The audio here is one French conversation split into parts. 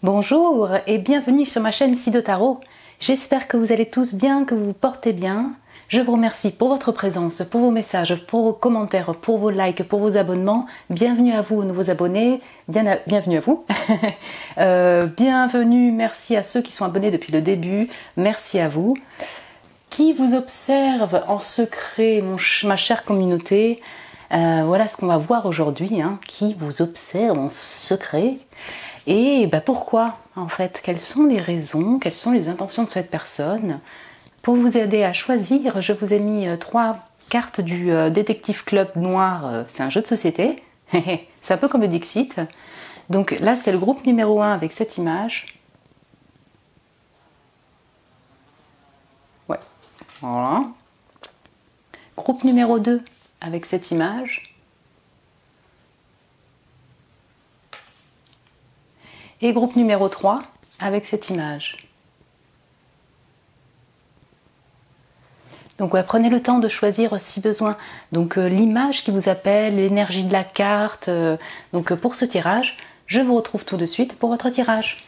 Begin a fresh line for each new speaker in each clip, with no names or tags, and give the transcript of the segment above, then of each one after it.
Bonjour et bienvenue sur ma chaîne Sido Tarot. J'espère que vous allez tous bien, que vous vous portez bien. Je vous remercie pour votre présence, pour vos messages, pour vos commentaires, pour vos likes, pour vos abonnements. Bienvenue à vous, aux nouveaux abonnés. Bienvenue à vous. Bienvenue, merci à ceux qui sont abonnés depuis le début. Merci à vous. Qui vous observe en secret, ma chère communauté. Voilà ce qu'on va voir aujourd'hui. Qui vous observe en secret. Et pourquoi en fait? Quelles sont les raisons, quelles sont les intentions de cette personne? Pour vous aider à choisir, je vous ai mis 3 cartes du Détective Club Noir. C'est un jeu de société. C'est un peu comme le Dixit. Donc là, c'est le groupe numéro 1 avec cette image. Ouais, voilà. Groupe numéro 2 avec cette image. Et groupe numéro 3 avec cette image. Donc prenez le temps de choisir si besoin. Donc l'image qui vous appelle, l'énergie de la carte. Donc pour ce tirage, je vous retrouve tout de suite pour votre tirage.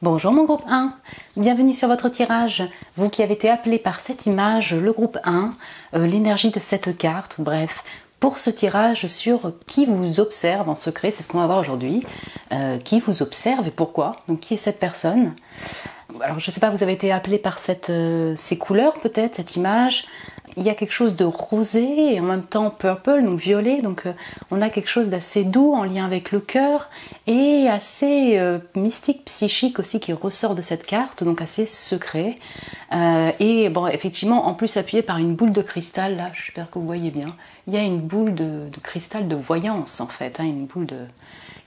Bonjour mon groupe 1, bienvenue sur votre tirage. Vous qui avez été appelé par cette image, le groupe 1, l'énergie de cette carte, bref. Pour ce tirage sur qui vous observe en secret, c'est ce qu'on va voir aujourd'hui. Qui vous observe et pourquoi? Donc qui est cette personne? Alors je ne sais pas, vous avez été appelé par ces couleurs peut-être, cette image. Il y a quelque chose de rosé et en même temps purple, donc violet. Donc on a quelque chose d'assez doux en lien avec le cœur et assez mystique, psychique aussi qui ressort de cette carte, donc assez secret. Et bon, effectivement, en plus appuyé par une boule de cristal, là, j'espère que vous voyez bien. Il y a une boule de cristal de voyance en fait, une boule de...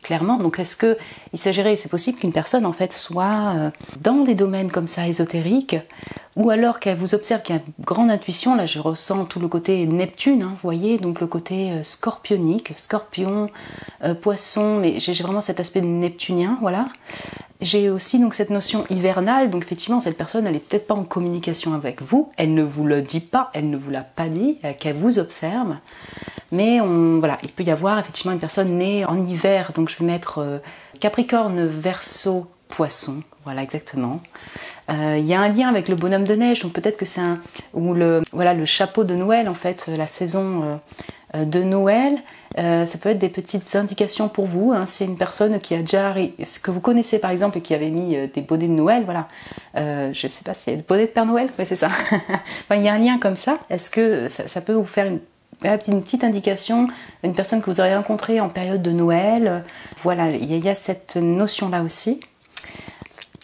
Clairement, donc est-ce qu'il s'agirait, c'est possible qu'une personne en fait soit dans des domaines comme ça ésotériques, ou alors qu'elle vous observe, qu'il y a une grande intuition, là je ressens tout le côté Neptune, vous voyez, donc le côté scorpionique, scorpion, poisson, mais j'ai vraiment cet aspect neptunien, voilà. J'ai aussi donc cette notion hivernale, donc effectivement cette personne elle est peut-être pas en communication avec vous, elle ne vous le dit pas, elle ne vous l'a pas dit, qu'elle vous observe. Mais voilà, il peut y avoir effectivement une personne née en hiver, donc je vais mettre Capricorne, Verseau, Poisson, voilà exactement. Il y a un lien avec le bonhomme de neige, donc peut-être que c'est le chapeau de Noël en fait, la saison de Noël. Ça peut être des petites indications pour vous. C'est une personne qui a déjà, ce que vous connaissez par exemple et qui avait mis des bonnets de Noël, voilà. Je sais pas si c'est le bonnet de Père Noël, ouais, c'est ça. Enfin, il y a un lien comme ça. Est-ce que ça peut vous faire une petite indication, une personne que vous aurez rencontrée en période de Noël? Voilà, il y a cette notion-là aussi.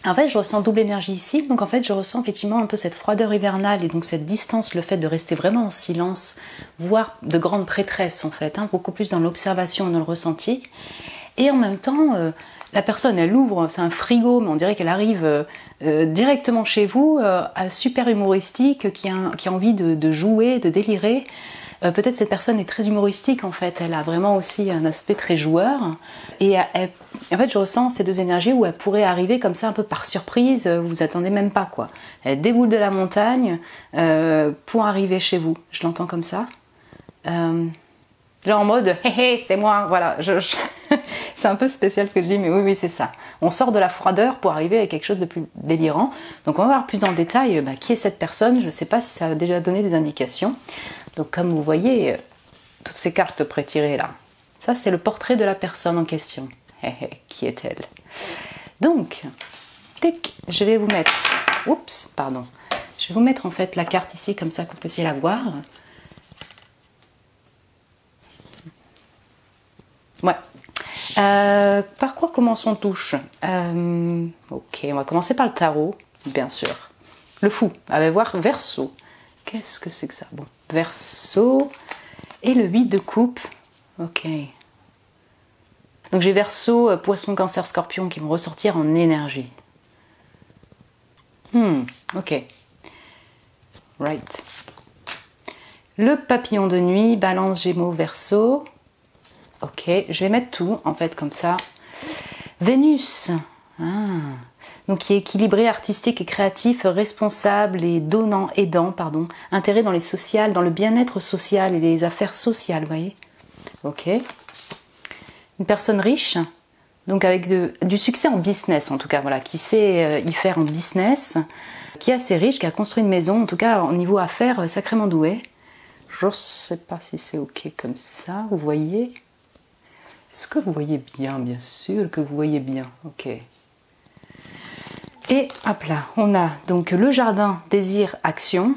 En fait, je ressens double énergie ici, donc en fait, je ressens effectivement un peu cette froideur hivernale et donc cette distance, le fait de rester vraiment en silence, voire de grande prêtresse en fait, beaucoup plus dans l'observation et dans le ressenti. Et en même temps, la personne, elle ouvre, c'est un frigo, mais on dirait qu'elle arrive directement chez vous, super humoristique, qui a envie de jouer, de délirer. Peut-être cette personne est très humoristique en fait, elle a vraiment aussi un aspect très joueur et en fait je ressens ces deux énergies où elle pourrait arriver comme ça un peu par surprise, vous vous attendez même pas quoi. Elle déboule de la montagne pour arriver chez vous, je l'entends comme ça. Genre en mode hé hé c'est moi, voilà, c'est un peu spécial ce que je dis mais oui c'est ça. On sort de la froideur pour arriver à quelque chose de plus délirant. Donc on va voir plus en détail qui est cette personne, je ne sais pas si ça a déjà donné des indications. Donc comme vous voyez, toutes ces cartes pré-tirées là, ça c'est le portrait de la personne en question. Qui est-elle? Donc, tic, je vais vous mettre, oups, pardon, je vais vous mettre en fait la carte ici comme ça que vous puissiez la voir. Ouais. Par quoi commençons-touche? Ok, on va commencer par le tarot, bien sûr. Le fou, allez voir Verseau. Qu'est-ce que c'est que ça? Bon, Verseau et le 8 de coupe. Ok. Donc j'ai Verseau, Poisson, Cancer, Scorpion qui vont ressortir en énergie. Ok. Right. Le papillon de nuit, Balance, Gémeaux, Verseau. Ok, je vais mettre tout en fait comme ça. Vénus. Donc qui est équilibré, artistique et créatif, responsable et aidant, intérêt dans les sociales, dans le bien-être social et les affaires sociales, vous voyez. Ok. Une personne riche, Donc avec du succès en business en tout cas, voilà, qui sait y faire en business, qui est assez riche, qui a construit une maison, en tout cas au niveau affaires, sacrément doué. Je ne sais pas si c'est ok comme ça, vous voyez? Est-ce que vous voyez bien? Bien sûr que vous voyez bien, ok. Et hop là, on a donc le jardin, désir, action,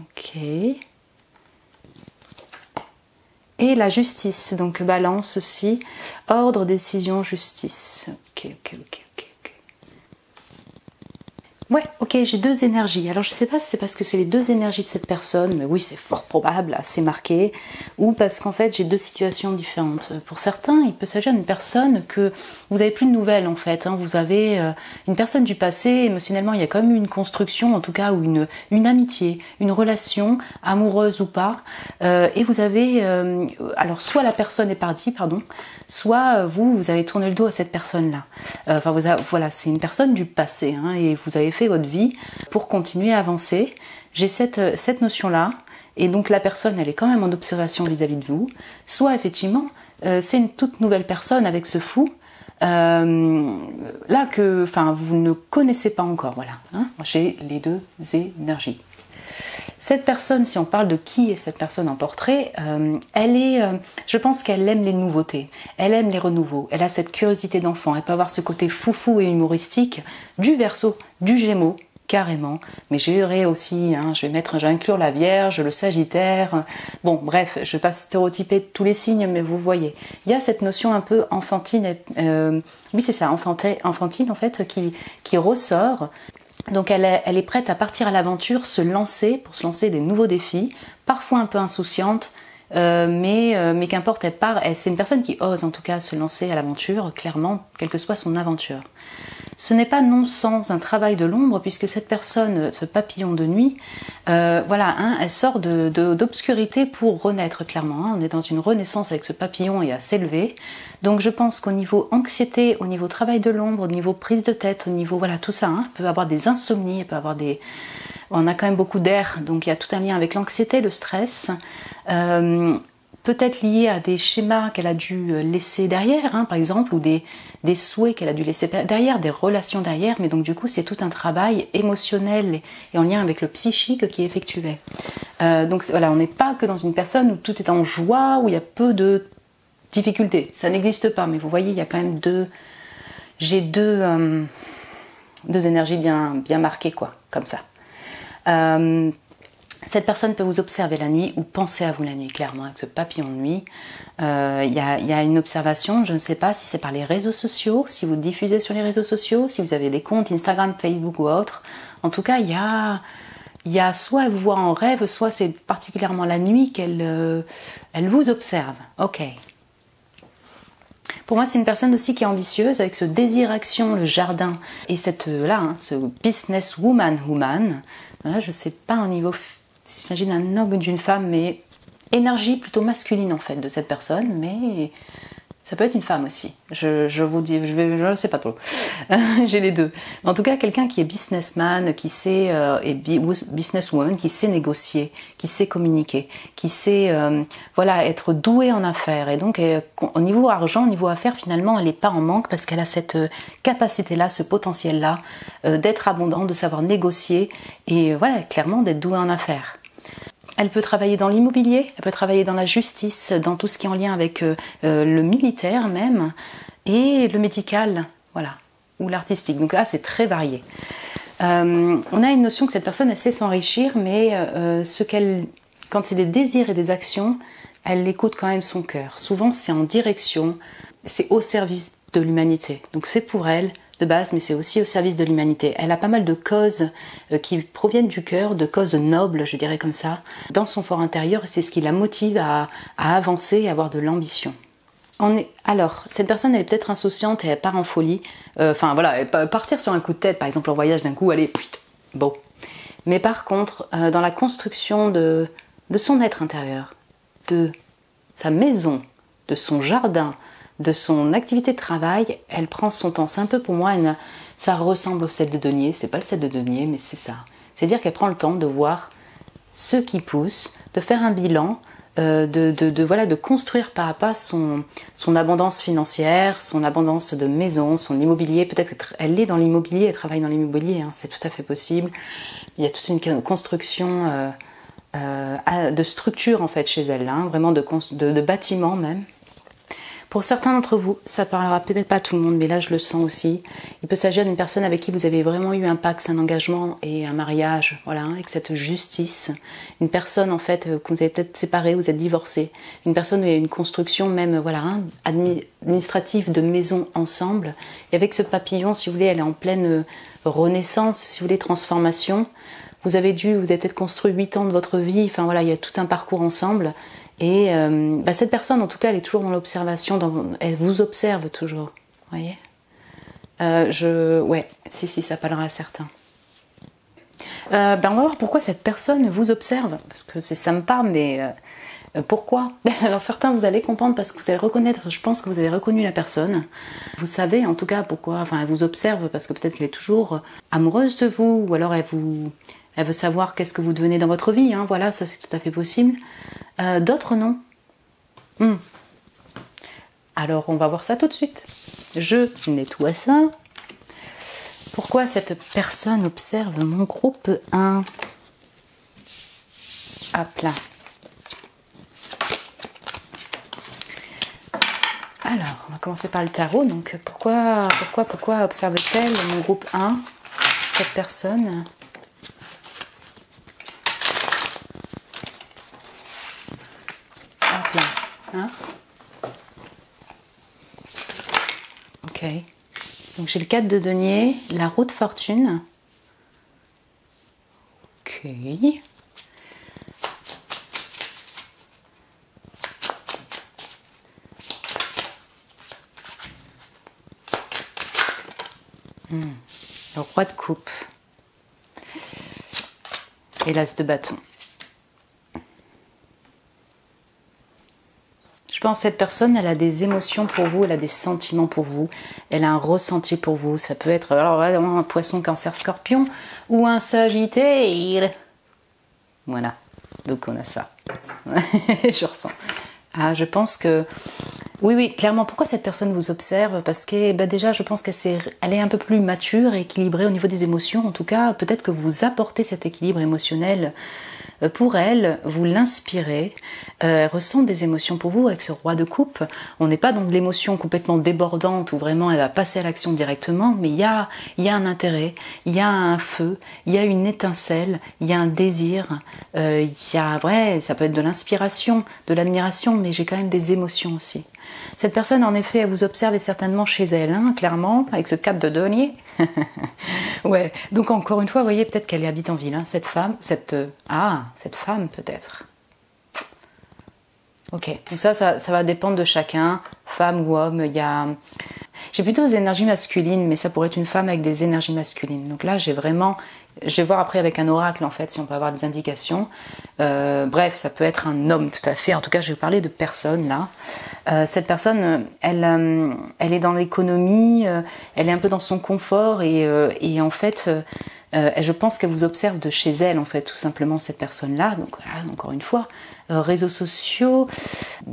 ok. Et la justice, donc balance aussi, ordre, décision, justice. Ok. Ouais, ok, j'ai deux énergies. Alors je sais pas si c'est parce que c'est les deux énergies de cette personne, mais oui, c'est fort probable, assez marqué, ou parce qu'en fait j'ai deux situations différentes. Pour certains, il peut s'agir d'une personne que vous n'avez plus de nouvelles en fait. Hein. Vous avez une personne du passé, émotionnellement, il y a quand même eu une construction, en tout cas, ou une amitié, une relation, amoureuse ou pas, et vous avez, alors soit la personne est partie, pardon, soit vous avez tourné le dos à cette personne-là. Voilà, c'est une personne du passé, hein, et vous avez fait votre vie pour continuer à avancer. J'ai cette notion-là, et donc la personne, elle est quand même en observation vis-à-vis de vous. Soit effectivement, c'est une toute nouvelle personne avec ce fou, là que, vous ne connaissez pas encore, voilà. Hein, j'ai les deux énergies. Cette personne, si on parle de qui est cette personne en portrait, je pense qu'elle aime les nouveautés, elle aime les renouveaux, elle a cette curiosité d'enfant, elle peut avoir ce côté foufou et humoristique du Verseau, du Gémeaux, carrément, mais j'ai aussi, hein, je vais inclure la Vierge, le Sagittaire, bon bref, je ne vais pas stéréotyper tous les signes, mais vous voyez, il y a cette notion un peu enfantine, oui c'est ça, enfantine en fait, qui ressort. Donc elle est prête à partir à l'aventure, pour se lancer des nouveaux défis, parfois un peu insouciante, mais qu'importe, c'est une personne qui ose en tout cas se lancer à l'aventure, clairement, quelle que soit son aventure. Ce n'est pas non sans un travail de l'ombre, puisque cette personne, ce papillon de nuit, elle sort d'obscurité pour renaître clairement. Hein. On est dans une renaissance avec ce papillon et à s'élever. Donc je pense qu'au niveau anxiété, au niveau travail de l'ombre, au niveau prise de tête, au niveau tout ça, hein, peut avoir des insomnies, peut avoir on a quand même beaucoup d'air, donc il y a tout un lien avec l'anxiété, le stress. Peut-être lié à des schémas qu'elle a dû laisser derrière, hein, par exemple, ou des souhaits qu'elle a dû laisser derrière, des relations derrière, mais donc du coup c'est tout un travail émotionnel et en lien avec le psychique qui est effectué. Donc voilà, on n'est pas que dans une personne où tout est en joie, où il y a peu de difficultés, ça n'existe pas, mais vous voyez, il y a quand même j'ai deux énergies bien marquées, quoi, comme ça. Cette personne peut vous observer la nuit ou penser à vous la nuit, clairement, avec ce papillon de nuit. Il y a une observation, je ne sais pas si c'est par les réseaux sociaux, si vous diffusez sur les réseaux sociaux, si vous avez des comptes Instagram, Facebook ou autre. En tout cas, il y a soit elle vous voit en rêve, soit c'est particulièrement la nuit qu'elle vous observe. Ok. Pour moi, c'est une personne aussi qui est ambitieuse, avec ce désir-action, le jardin, et ce business woman. Voilà, je ne sais pas au niveau s'il s'agit d'un homme ou d'une femme, mais énergie plutôt masculine en fait de cette personne, mais ça peut être une femme aussi. Je vous dis, je ne sais pas trop. J'ai les deux. Mais en tout cas, quelqu'un qui est businessman, qui sait et businesswoman, qui sait négocier, qui sait communiquer, qui sait être douée en affaires. Et donc, au niveau argent, au niveau affaires, finalement, elle n'est pas en manque parce qu'elle a cette capacité-là, ce potentiel-là, d'être abondante, de savoir négocier et clairement d'être douée en affaires. Elle peut travailler dans l'immobilier, elle peut travailler dans la justice, dans tout ce qui est en lien avec le militaire même, et le médical, ou l'artistique. Donc là, c'est très varié. On a une notion que cette personne, elle sait s'enrichir, mais quand c'est des désirs et des actions, elle écoute quand même son cœur. Souvent, c'est en direction, c'est au service de l'humanité. Donc c'est pour elle, de base, mais c'est aussi au service de l'humanité. Elle a pas mal de causes qui proviennent du cœur, de causes nobles, je dirais comme ça, dans son fort intérieur, et c'est ce qui la motive à avancer et à avoir de l'ambition. Alors, cette personne, elle est peut-être insouciante et elle part en folie. Elle peut partir sur un coup de tête, par exemple en voyage d'un coup, allez, bon. Mais par contre, dans la construction de son être intérieur, de sa maison, de son jardin, de son activité de travail, elle prend son temps. C'est un peu pour moi, ça ressemble au sel de denier. C'est pas le sel de denier, mais c'est ça. C'est-à-dire qu'elle prend le temps de voir ce qui pousse, de faire un bilan, voilà, de construire pas à pas son abondance financière, son abondance de maison, son immobilier. Peut-être qu'elle est dans l'immobilier, elle travaille dans l'immobilier, hein, c'est tout à fait possible. Il y a toute une construction de structure en fait chez elle, hein, vraiment de bâtiments même. Pour certains d'entre vous, ça parlera peut-être pas à tout le monde, mais là je le sens aussi. Il peut s'agir d'une personne avec qui vous avez vraiment eu un pacte, un engagement et un mariage, voilà, avec cette justice. Une personne en fait que vous avez peut-être séparé, vous êtes divorcé. Une personne où il y a une construction même, voilà, hein, administrative de maison ensemble. Et avec ce papillon, si vous voulez, elle est en pleine renaissance, si vous voulez, transformation. Vous avez peut-être construit 8 ans de votre vie, enfin voilà, il y a tout un parcours ensemble. Et cette personne, en tout cas, elle est toujours dans l'observation, elle vous observe toujours, voyez. Ouais, si, ça parlera à certains. On va voir pourquoi cette personne vous observe, parce que ça me parle, mais pourquoi? Alors certains, vous allez comprendre, parce que vous allez reconnaître, je pense que vous avez reconnu la personne. Vous savez, en tout cas, pourquoi, enfin, elle vous observe, parce que peut-être qu'elle est toujours amoureuse de vous, ou alors elle veut savoir qu'est-ce que vous devenez dans votre vie, hein, voilà, ça c'est tout à fait possible. D'autres non. Alors on va voir ça tout de suite. Je nettoie ça. Pourquoi cette personne observe mon groupe 1? Hop là. Alors, on va commencer par le tarot. Donc pourquoi observe-t-elle mon groupe 1, cette personne? Hein? Ok. Donc j'ai le 4 de denier, la roue de fortune. Ok. Le roi de coupe. Et l'as de bâton. Je pense que cette personne, elle a des émotions pour vous, elle a des sentiments pour vous, elle a un ressenti pour vous. Ça peut être alors un poisson, cancer, scorpion ou un sagittaire. Voilà, donc on a ça. Je ressens. Ah, je pense que... Oui, clairement. Pourquoi cette personne vous observe? Parce que déjà, je pense elle est un peu plus mature et équilibrée au niveau des émotions. En tout cas, peut-être que vous apportez cet équilibre émotionnel pour elle, vous l'inspirez, elle ressent des émotions pour vous avec ce roi de coupe. On n'est pas dans de l'émotion complètement débordante où vraiment elle va passer à l'action directement, mais il y a un intérêt, il y a un feu, il y a une étincelle, il y a un désir, ça peut être de l'inspiration, de l'admiration, mais j'ai quand même des émotions aussi. Cette personne, en effet, elle vous observe et certainement chez elle, hein, clairement, avec ce 4 de denier. Ouais, donc encore une fois, vous voyez, peut-être qu'elle habite en ville, hein, cette femme, cette femme peut-être. Ok, donc ça va dépendre de chacun, femme ou homme. J'ai plutôt des énergies masculines, mais ça pourrait être une femme avec des énergies masculines. Donc là, je vais voir après avec un oracle en fait, si on peut avoir des indications. Bref, ça peut être un homme tout à fait. En tout cas, je vais vous parler de personne là. Cette personne, elle est dans l'économie, elle est un peu dans son confort et en fait, je pense qu'elle vous observe de chez elle en fait, tout simplement cette personne-là. Donc encore une fois, réseaux sociaux,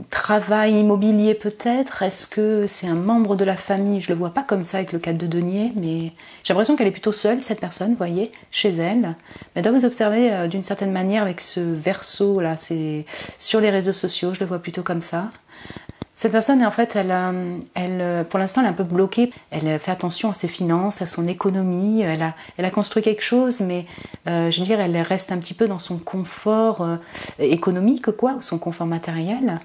travail immobilier peut-être. Est-ce que c'est un membre de la famille? Je le vois pas comme ça avec le 4 de denier, mais j'ai l'impression qu'elle est plutôt seule cette personne, vous voyez, chez elle. Elle doit vous observer d'une certaine manière avec ce verso là, c'est sur les réseaux sociaux, je le vois plutôt comme ça. Cette personne, en fait, pour l'instant, elle est un peu bloquée. Elle fait attention à ses finances, à son économie. Elle a construit quelque chose, mais je veux dire, elle reste un petit peu dans son confort économique, quoi, ou son confort matériel.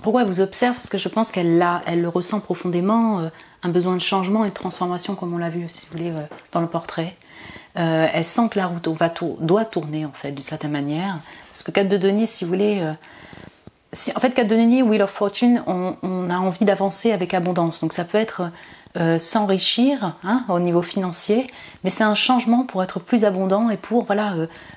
Pourquoi elle vous observe? Parce que je pense elle le ressent profondément, un besoin de changement et de transformation, comme on l'a vu, si vous voulez, dans le portrait. Elle sent que la route doit tourner, en fait, d'une certaine manière. Parce que 4 de denier, si vous voulez... en fait, 4 de denier, Wheel of Fortune, on a envie d'avancer avec abondance. Donc ça peut être s'enrichir au niveau financier, mais c'est un changement pour être plus abondant et pour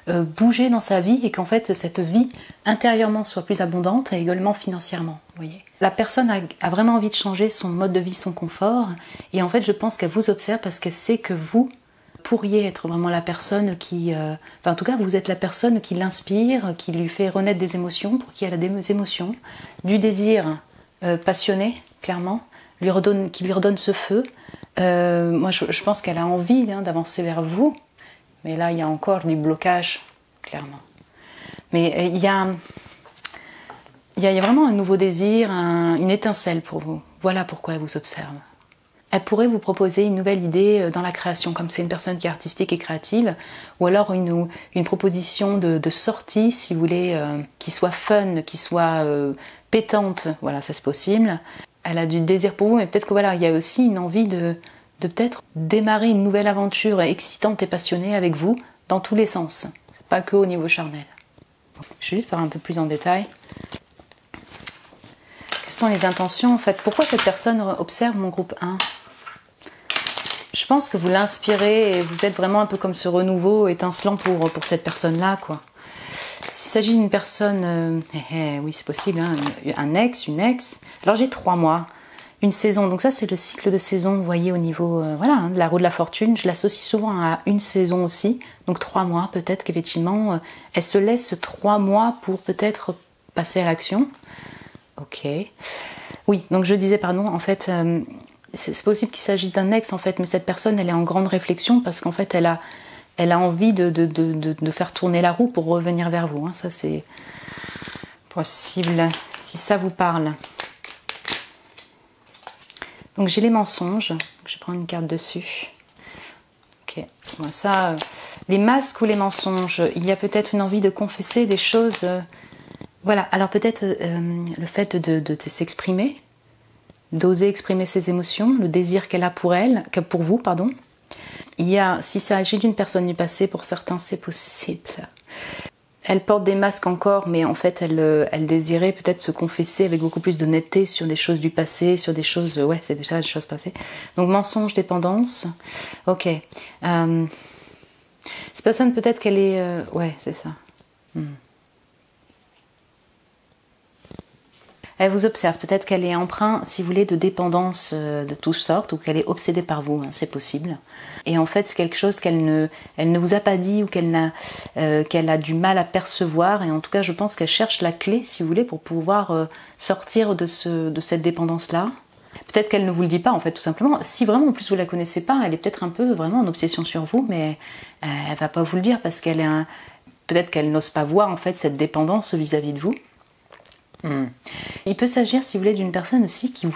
bouger dans sa vie et qu'en fait cette vie intérieurement soit plus abondante et également financièrement. Vous voyez, la personne a vraiment envie de changer son mode de vie, son confort, et en fait je pense qu'elle vous observe parce qu'elle sait que vous pourriez être vraiment la personne qui... enfin, en tout cas, vous êtes la personne qui l'inspire, qui lui fait renaître des émotions, pour qui elle a des émotions, du désir passionné, clairement, qui lui redonne ce feu. Moi, je pense qu'elle a envie d'avancer vers vous, mais là, il y a encore du blocage, clairement. Mais il y a vraiment un nouveau désir, une étincelle pour vous. Voilà pourquoi elle vous observe. Elle pourrait vous proposer une nouvelle idée dans la création, comme c'est une personne qui est artistique et créative, ou alors une proposition de sortie, si vous voulez, qui soit fun, qui soit pétante. Voilà, ça c'est possible. Elle a du désir pour vous, mais peut-être que voilà, il y a aussi une envie de peut-être démarrer une nouvelle aventure excitante et passionnée avec vous, dans tous les sens, pas que au niveau charnel. Je vais juste faire un peu plus en détail. Quelles sont les intentions en fait? Pourquoi cette personne observe mon groupe 1? Je pense que vous l'inspirez et vous êtes vraiment un peu comme ce renouveau étincelant pour cette personne-là, quoi. S'il s'agit d'une personne, oui c'est possible, hein, un ex, une ex. Alors j'ai 3 mois, une saison, donc ça c'est le cycle de saison, vous voyez au niveau voilà, hein, de la roue de la fortune. Je l'associe souvent à une saison aussi, donc 3 mois, peut-être qu'effectivement elle se laisse 3 mois pour peut-être passer à l'action. Ok. Oui, donc je disais, pardon, en fait, c'est possible qu'il s'agisse d'un ex, en fait, mais cette personne, elle est en grande réflexion parce qu'en fait, elle a envie de faire tourner la roue pour revenir vers vous. Hein. Ça, c'est possible, si ça vous parle. Donc, j'ai les mensonges. Je vais prendre une carte dessus. Ok. Bon, ça, les masques ou les mensonges, il y a peut-être une envie de confesser des choses... Voilà, alors peut-être le fait de s'exprimer, d'oser exprimer ses émotions, le désir qu'elle a pour vous, pardon. Il y a, si ça s'agit d'une personne du passé, pour certains c'est possible. Elle porte des masques encore, mais en fait elle désirait peut-être se confesser avec beaucoup plus d'honnêteté sur des choses du passé, sur des choses, ouais c'est déjà des choses passées. Donc mensonge, dépendance, ok. Cette personne peut-être qu'elle est, ouais c'est ça. Elle vous observe, peut-être qu'elle est empreinte, si vous voulez, de dépendance de toutes sortes, ou qu'elle est obsédée par vous, hein, c'est possible. Et en fait, c'est quelque chose qu'elle ne vous a pas dit, ou qu'elle a du mal à percevoir, et en tout cas, je pense qu'elle cherche la clé, si vous voulez, pour pouvoir sortir de cette dépendance-là. Peut-être qu'elle ne vous le dit pas, en fait, tout simplement. Si vraiment, en plus, vous la connaissez pas, elle est peut-être un peu vraiment en obsession sur vous, mais elle va pas vous le dire, parce qu'elle est peut-être qu'elle n'ose pas voir, en fait, cette dépendance vis-à-vis de vous. Il peut s'agir, si vous voulez, d'une personne aussi qui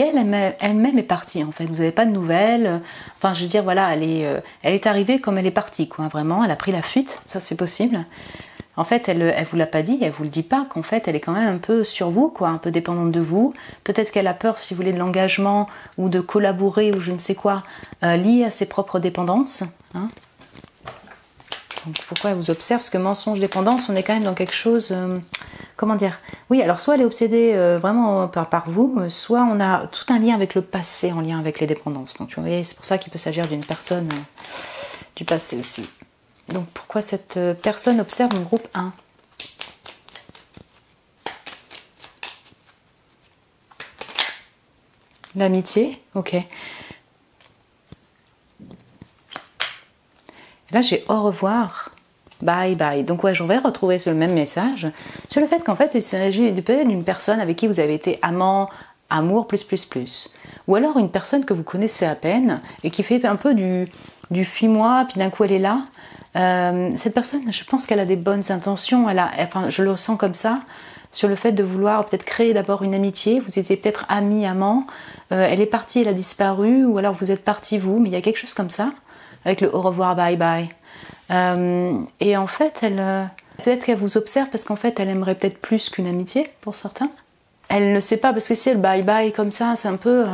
elle-même est partie, en fait. Vous n'avez pas de nouvelles. Enfin, je veux dire, voilà, elle est arrivée comme elle est partie, quoi. Vraiment, elle a pris la fuite, ça c'est possible. En fait, elle vous l'a pas dit, elle vous le dit pas, qu'en fait, elle est quand même un peu sur vous, quoi, un peu dépendante de vous. Peut-être qu'elle a peur, si vous voulez, de l'engagement ou de collaborer ou je ne sais quoi, lié à ses propres dépendances. Hein. Donc, pourquoi elle vous observe? Parce que mensonge, dépendance, on est quand même dans quelque chose... comment dire? Oui, alors soit elle est obsédée vraiment par vous, soit on a tout un lien avec le passé, en lien avec les dépendances. Donc, vous voyez, c'est pour ça qu'il peut s'agir d'une personne du passé aussi. Donc, pourquoi cette personne observe mon groupe 1? L'amitié, ok. Là, j'ai au revoir. Bye bye. Donc ouais, je vais retrouver le même message sur le fait qu'en fait, il s'agit peut-être d'une personne avec qui vous avez été amant, amour, plus. Ou alors une personne que vous connaissez à peine et qui fait un peu du fuis-moi, puis d'un coup elle est là. Cette personne, je pense qu'elle a des bonnes intentions. Enfin, je le sens comme ça, sur le fait de vouloir peut-être créer d'abord une amitié. Vous étiez peut-être amis, amants. Elle est partie, elle a disparu, ou alors vous êtes partis vous, mais il y a quelque chose comme ça, avec le au revoir, bye bye. Et en fait, peut-être qu'elle vous observe parce qu'en fait, elle aimerait peut-être plus qu'une amitié pour certains. Elle ne sait pas, parce que si elle bye bye comme ça, c'est un peu...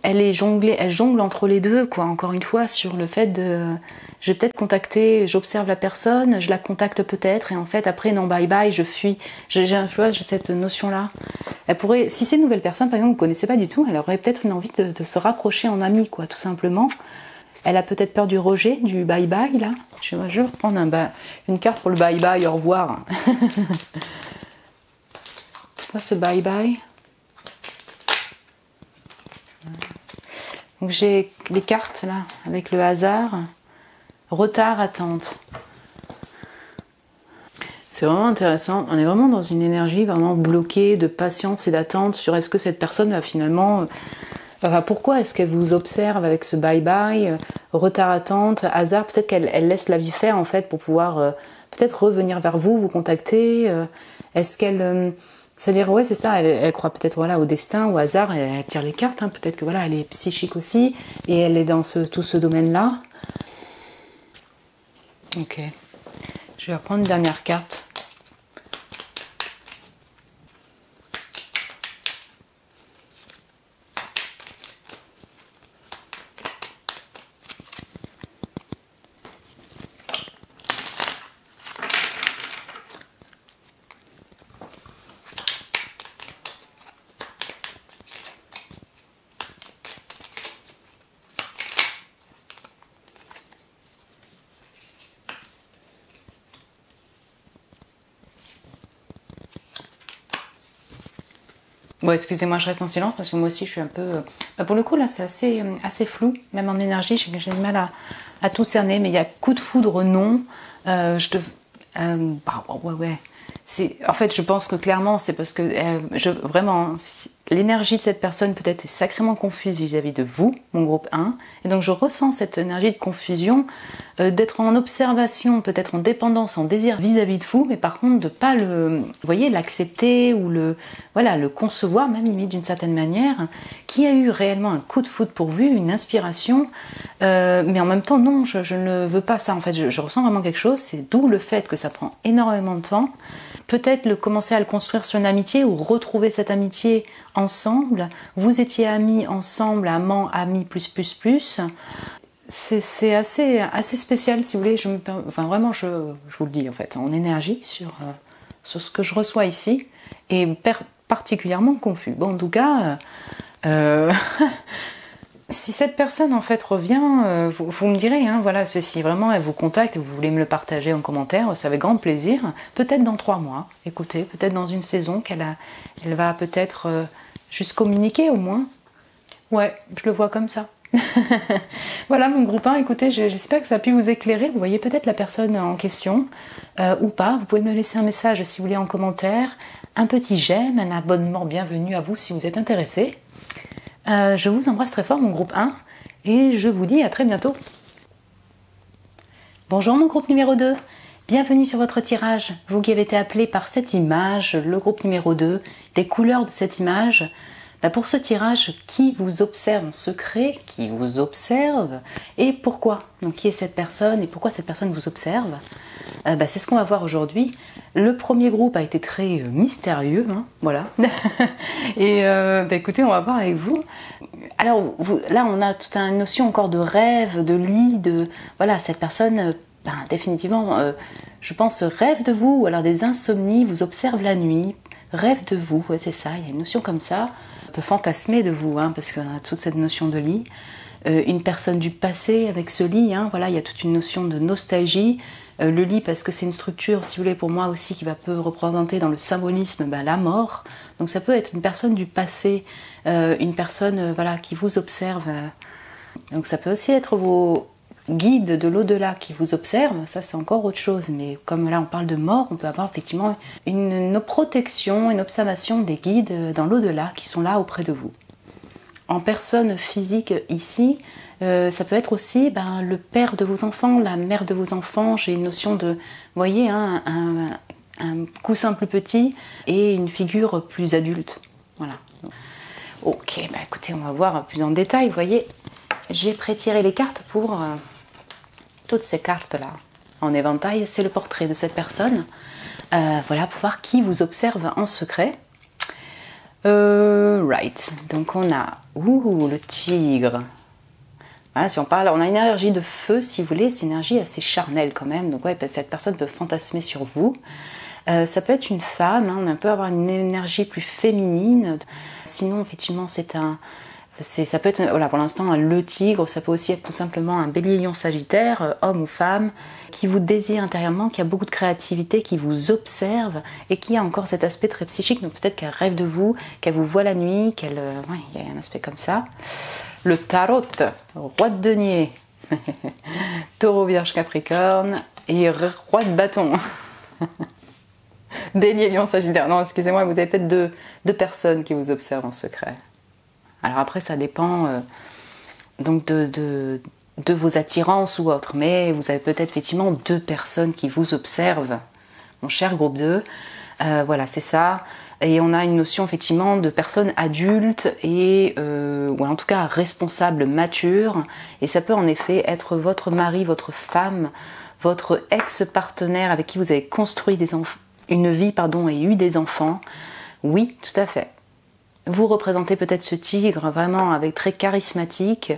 elle jongle entre les deux, quoi, encore une fois, sur le fait de... Je vais peut-être contacter, j'observe la personne, je la contacte peut-être, et en fait, après, non, bye bye, je fuis. J'ai cette notion-là. Elle pourrait, si c'est une nouvelle personne, par exemple, vous ne connaissez pas du tout, elle aurait peut-être une envie de se rapprocher en amie, quoi, tout simplement. Elle a peut-être peur du rejet, du bye-bye, là. Je vais reprendre une carte pour le bye-bye, au revoir. Quoi, ce bye-bye? Donc j'ai les cartes, là, avec le hasard. retard, attente. C'est vraiment intéressant, on est vraiment dans une énergie vraiment bloquée de patience et d'attente sur est-ce que cette personne va finalement... Enfin, pourquoi est-ce qu'elle vous observe avec ce bye-bye, retard, attente, hasard? Peut-être qu'elle laisse la vie faire en fait pour pouvoir peut-être revenir vers vous, vous contacter. Est-ce qu'elle... c'est-à-dire, ouais, c'est ça, elle croit peut-être voilà, au destin, au hasard, elle tire les cartes, hein, peut-être que voilà, elle est psychique aussi, et elle est dans tout ce domaine-là. Ok. Je vais reprendre une dernière carte. Bon, excusez-moi, je reste en silence parce que moi aussi je suis un peu... pour le coup, là, c'est assez flou. Même en énergie, j'ai du mal à tout cerner. Mais il y a coup de foudre, non. Ouais. En fait, je pense que clairement, c'est parce que vraiment, l'énergie de cette personne peut-être est sacrément confuse vis-à-vis de vous, mon groupe 1. Et donc, je ressens cette énergie de confusion, d'être en observation, peut-être en dépendance, en désir vis-à-vis de vous, mais par contre, de pas vous voyez, l'accepter ou le concevoir, même limite d'une certaine manière, qui a eu réellement un coup de foudre pour vous, une inspiration, mais en même temps, non, je ne veux pas ça. En fait, je ressens vraiment quelque chose, c'est d'où le fait que ça prend énormément de temps. Peut-être commencer à le construire sur une amitié ou retrouver cette amitié ensemble. Vous étiez amis ensemble, amants, amis, plus. C'est assez spécial, si vous voulez. Enfin, vraiment, je vous le dis, en fait, en énergie sur ce que je reçois ici. Et particulièrement confus. Bon, en tout cas... si cette personne en fait revient, vous me direz, hein, voilà, si vraiment elle vous contacte et vous voulez me le partager en commentaire, c'est avec grand plaisir. Peut-être dans 3 mois, écoutez, peut-être dans une saison elle va peut-être juste communiquer au moins. Ouais, je le vois comme ça. Voilà mon groupe 1, écoutez, j'espère que ça a pu vous éclairer. Vous voyez peut-être la personne en question ou pas. Vous pouvez me laisser un message si vous voulez en commentaire, un petit j'aime, un abonnement, bienvenue à vous si vous êtes intéressé. Je vous embrasse très fort mon groupe 1 et je vous dis à très bientôt. Bonjour mon groupe numéro 2, bienvenue sur votre tirage. Vous qui avez été appelé par cette image, le groupe numéro 2, les couleurs de cette image. Pour ce tirage, qui vous observe en secret, qui vous observe et pourquoi? Donc qui est cette personne et pourquoi cette personne vous observe? C'est ce qu'on va voir aujourd'hui. Le premier groupe a été très mystérieux, hein, voilà. Et écoutez, on va voir avec vous. Alors là, on a toute une notion encore de rêve, de lit, de voilà, cette personne, définitivement, je pense, rêve de vous, ou alors des insomnies, vous observe la nuit, rêve de vous, ouais, c'est ça, il y a une notion comme ça. On peut fantasmer de vous, hein, parce qu'on a toute cette notion de lit. Une personne du passé avec ce lit, hein, voilà, il y a toute une notion de nostalgie. Le lit, parce que c'est une structure, si vous voulez, pour moi aussi, qui peut représenter dans le symbolisme la mort. Donc ça peut être une personne du passé, une personne voilà, qui vous observe. Donc ça peut aussi être vos guides de l'au-delà qui vous observent, ça c'est encore autre chose. Mais comme là on parle de mort, on peut avoir effectivement une protection, une observation des guides dans l'au-delà qui sont là auprès de vous. En personne physique ici, ça peut être aussi le père de vos enfants, la mère de vos enfants. J'ai une notion de, vous voyez, hein, un coussin plus petit et une figure plus adulte. Voilà. Ok, écoutez, on va voir plus en détail. Vous voyez, j'ai pré-tiré les cartes pour toutes ces cartes-là. En éventail, c'est le portrait de cette personne. Voilà, pour voir qui vous observe en secret. Right, donc on a le tigre. Voilà, si on parle, on a une énergie de feu, si vous voulez, c'est une énergie assez charnelle quand même. Donc ouais, cette personne peut fantasmer sur vous. Ça peut être une femme, hein, on peut avoir une énergie plus féminine. Sinon, effectivement, ça peut être, voilà, pour l'instant, le tigre. Ça peut aussi être tout simplement un bélier-lion sagittaire, homme ou femme, qui vous désire intérieurement, qui a beaucoup de créativité, qui vous observe et qui a encore cet aspect très psychique. Donc peut-être qu'elle rêve de vous, qu'elle vous voit la nuit, il y a un aspect comme ça. Le tarot, roi de denier. Taureau, Vierge, Capricorne et Roi de bâton. Bélier, Lion, Sagittaire. Non, excusez-moi, vous avez peut-être deux personnes qui vous observent en secret. Alors après, ça dépend donc de vos attirances ou autres, mais vous avez peut-être effectivement deux personnes qui vous observent. Mon cher groupe 2, voilà, c'est ça. Et on a une notion effectivement de personnes adultes et ou en tout cas responsables, matures. Et ça peut en effet être votre mari, votre femme, votre ex-partenaire avec qui vous avez construit une vie et eu des enfants. Oui, tout à fait. Vous représentez peut-être ce tigre vraiment avec très charismatique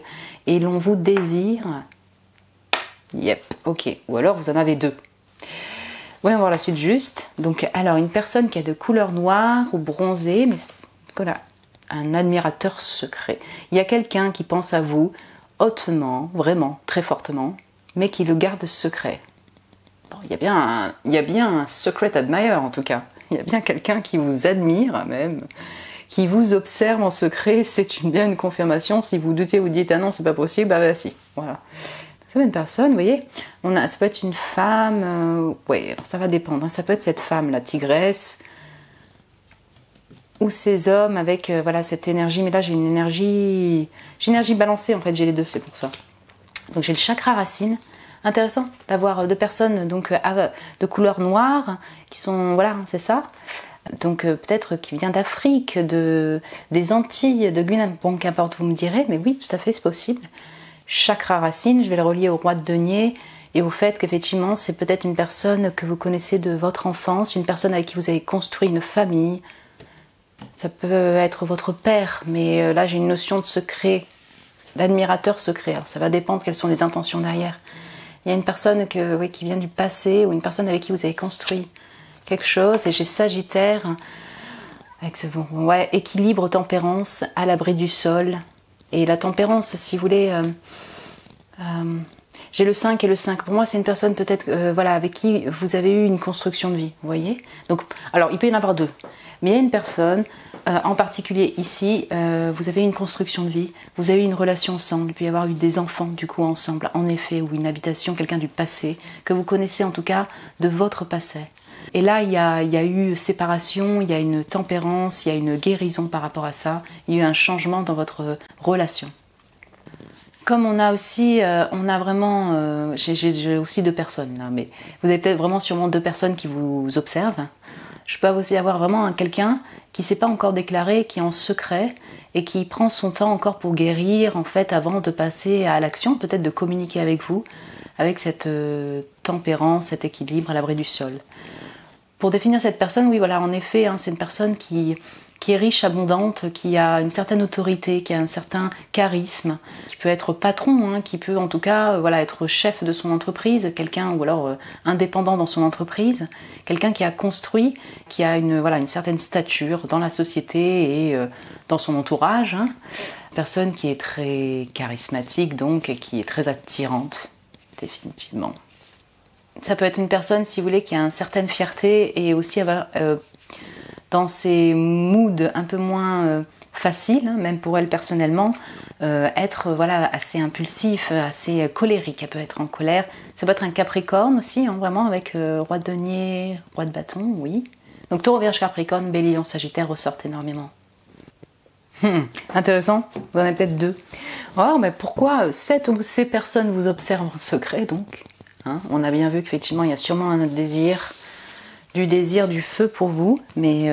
et l'on vous désire. Yep, ok. Ou alors vous en avez deux. Voyons voir la suite juste. Donc, alors, une personne qui a de couleur noire ou bronzée, mais voilà, un admirateur secret. Il y a quelqu'un qui pense à vous hautement, vraiment, très fortement, mais qui le garde secret. Bon, il y a bien un secret admirer en tout cas. Il y a bien quelqu'un qui vous admire même, qui vous observe en secret. C'est bien une confirmation. Si vous doutez, vous dites ah non, c'est pas possible, bah si, voilà. Ça peut être une personne, vous voyez, ça peut être une femme, oui, alors ça va dépendre, hein. Ça peut être cette femme, la tigresse, ou ces hommes avec voilà, cette énergie, mais là j'ai une énergie balancée en fait, j'ai les deux, c'est pour ça. Donc j'ai le chakra racine, intéressant d'avoir deux personnes donc de couleur noire, qui sont, voilà, c'est ça, donc peut-être qui vient d'Afrique, des Antilles, de Guyane, bon qu'importe, vous me direz, mais oui, tout à fait, c'est possible. Chakra racine, je vais le relier au roi de denier et au fait qu'effectivement c'est peut-être une personne que vous connaissez de votre enfance, une personne avec qui vous avez construit une famille. Ça peut être votre père, mais là j'ai une notion de secret, d'admirateur secret. Alors ça va dépendre quelles sont les intentions derrière. Il y a une personne qui vient du passé ou une personne avec qui vous avez construit quelque chose. Et j'ai Sagittaire avec ce équilibre, tempérance, à l'abri du sol. Et la tempérance, si vous voulez, j'ai le 5 et le 5. Pour moi, c'est une personne peut-être voilà, avec qui vous avez eu une construction de vie, vous voyez. Donc, alors, il peut y en avoir deux. Mais il y a une personne, en particulier ici, vous avez une construction de vie, vous avez eu une relation ensemble, il peut y avoir eu des enfants du coup ensemble, en effet, ou une habitation, quelqu'un du passé, que vous connaissez en tout cas de votre passé. Et là, il y a eu séparation, il y a une tempérance, il y a une guérison par rapport à ça, il y a eu un changement dans votre relation. Comme on a aussi, j'ai aussi deux personnes là, mais vous avez peut-être vraiment sûrement deux personnes qui vous observent. Je peux aussi avoir vraiment quelqu'un qui ne s'est pas encore déclaré, qui est en secret et qui prend son temps encore pour guérir en fait avant de passer à l'action, peut-être de communiquer avec vous, avec cette tempérance, cet équilibre à l'abri du sol. Pour définir cette personne, oui, voilà, en effet, hein, c'est une personne qui est riche, abondante, qui a une certaine autorité, qui a un certain charisme, qui peut être patron, hein, qui peut en tout cas voilà, être chef de son entreprise, quelqu'un ou alors indépendant dans son entreprise, quelqu'un qui a construit, qui a une certaine stature dans la société et dans son entourage, hein. Personne qui est très charismatique donc et qui est très attirante, définitivement. Ça peut être une personne, si vous voulez, qui a une certaine fierté et aussi avoir, dans ses moods un peu moins faciles, hein, même pour elle personnellement, être voilà, assez impulsif, assez colérique. Elle peut être en colère. Ça peut être un Capricorne aussi, hein, vraiment, avec roi de denier, roi de bâton, oui. Donc Taureau, Vierge, Capricorne, Bélier, Lion, Sagittaire ressortent énormément. Intéressant, vous en avez peut-être deux. Alors, mais pourquoi cette ou ces personnes vous observent en secret donc? Hein, on a bien vu qu'effectivement il y a sûrement un désir, du feu pour vous, mais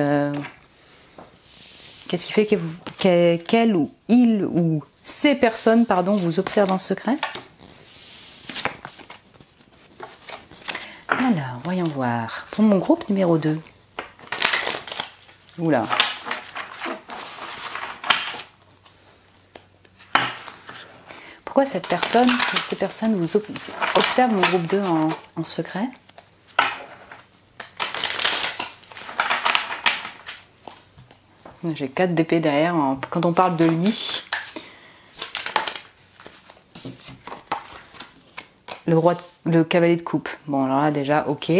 qu'est-ce qui fait qu'elle ou il ou ces personnes vous observent en secret? Alors, voyons voir. Pour mon groupe numéro 2. Oula. Pourquoi ces personnes vous observent mon groupe 2 en secret? J'ai 4 d'épée derrière quand on parle de lit. Le cavalier de coupe. Bon, alors là, déjà, ok.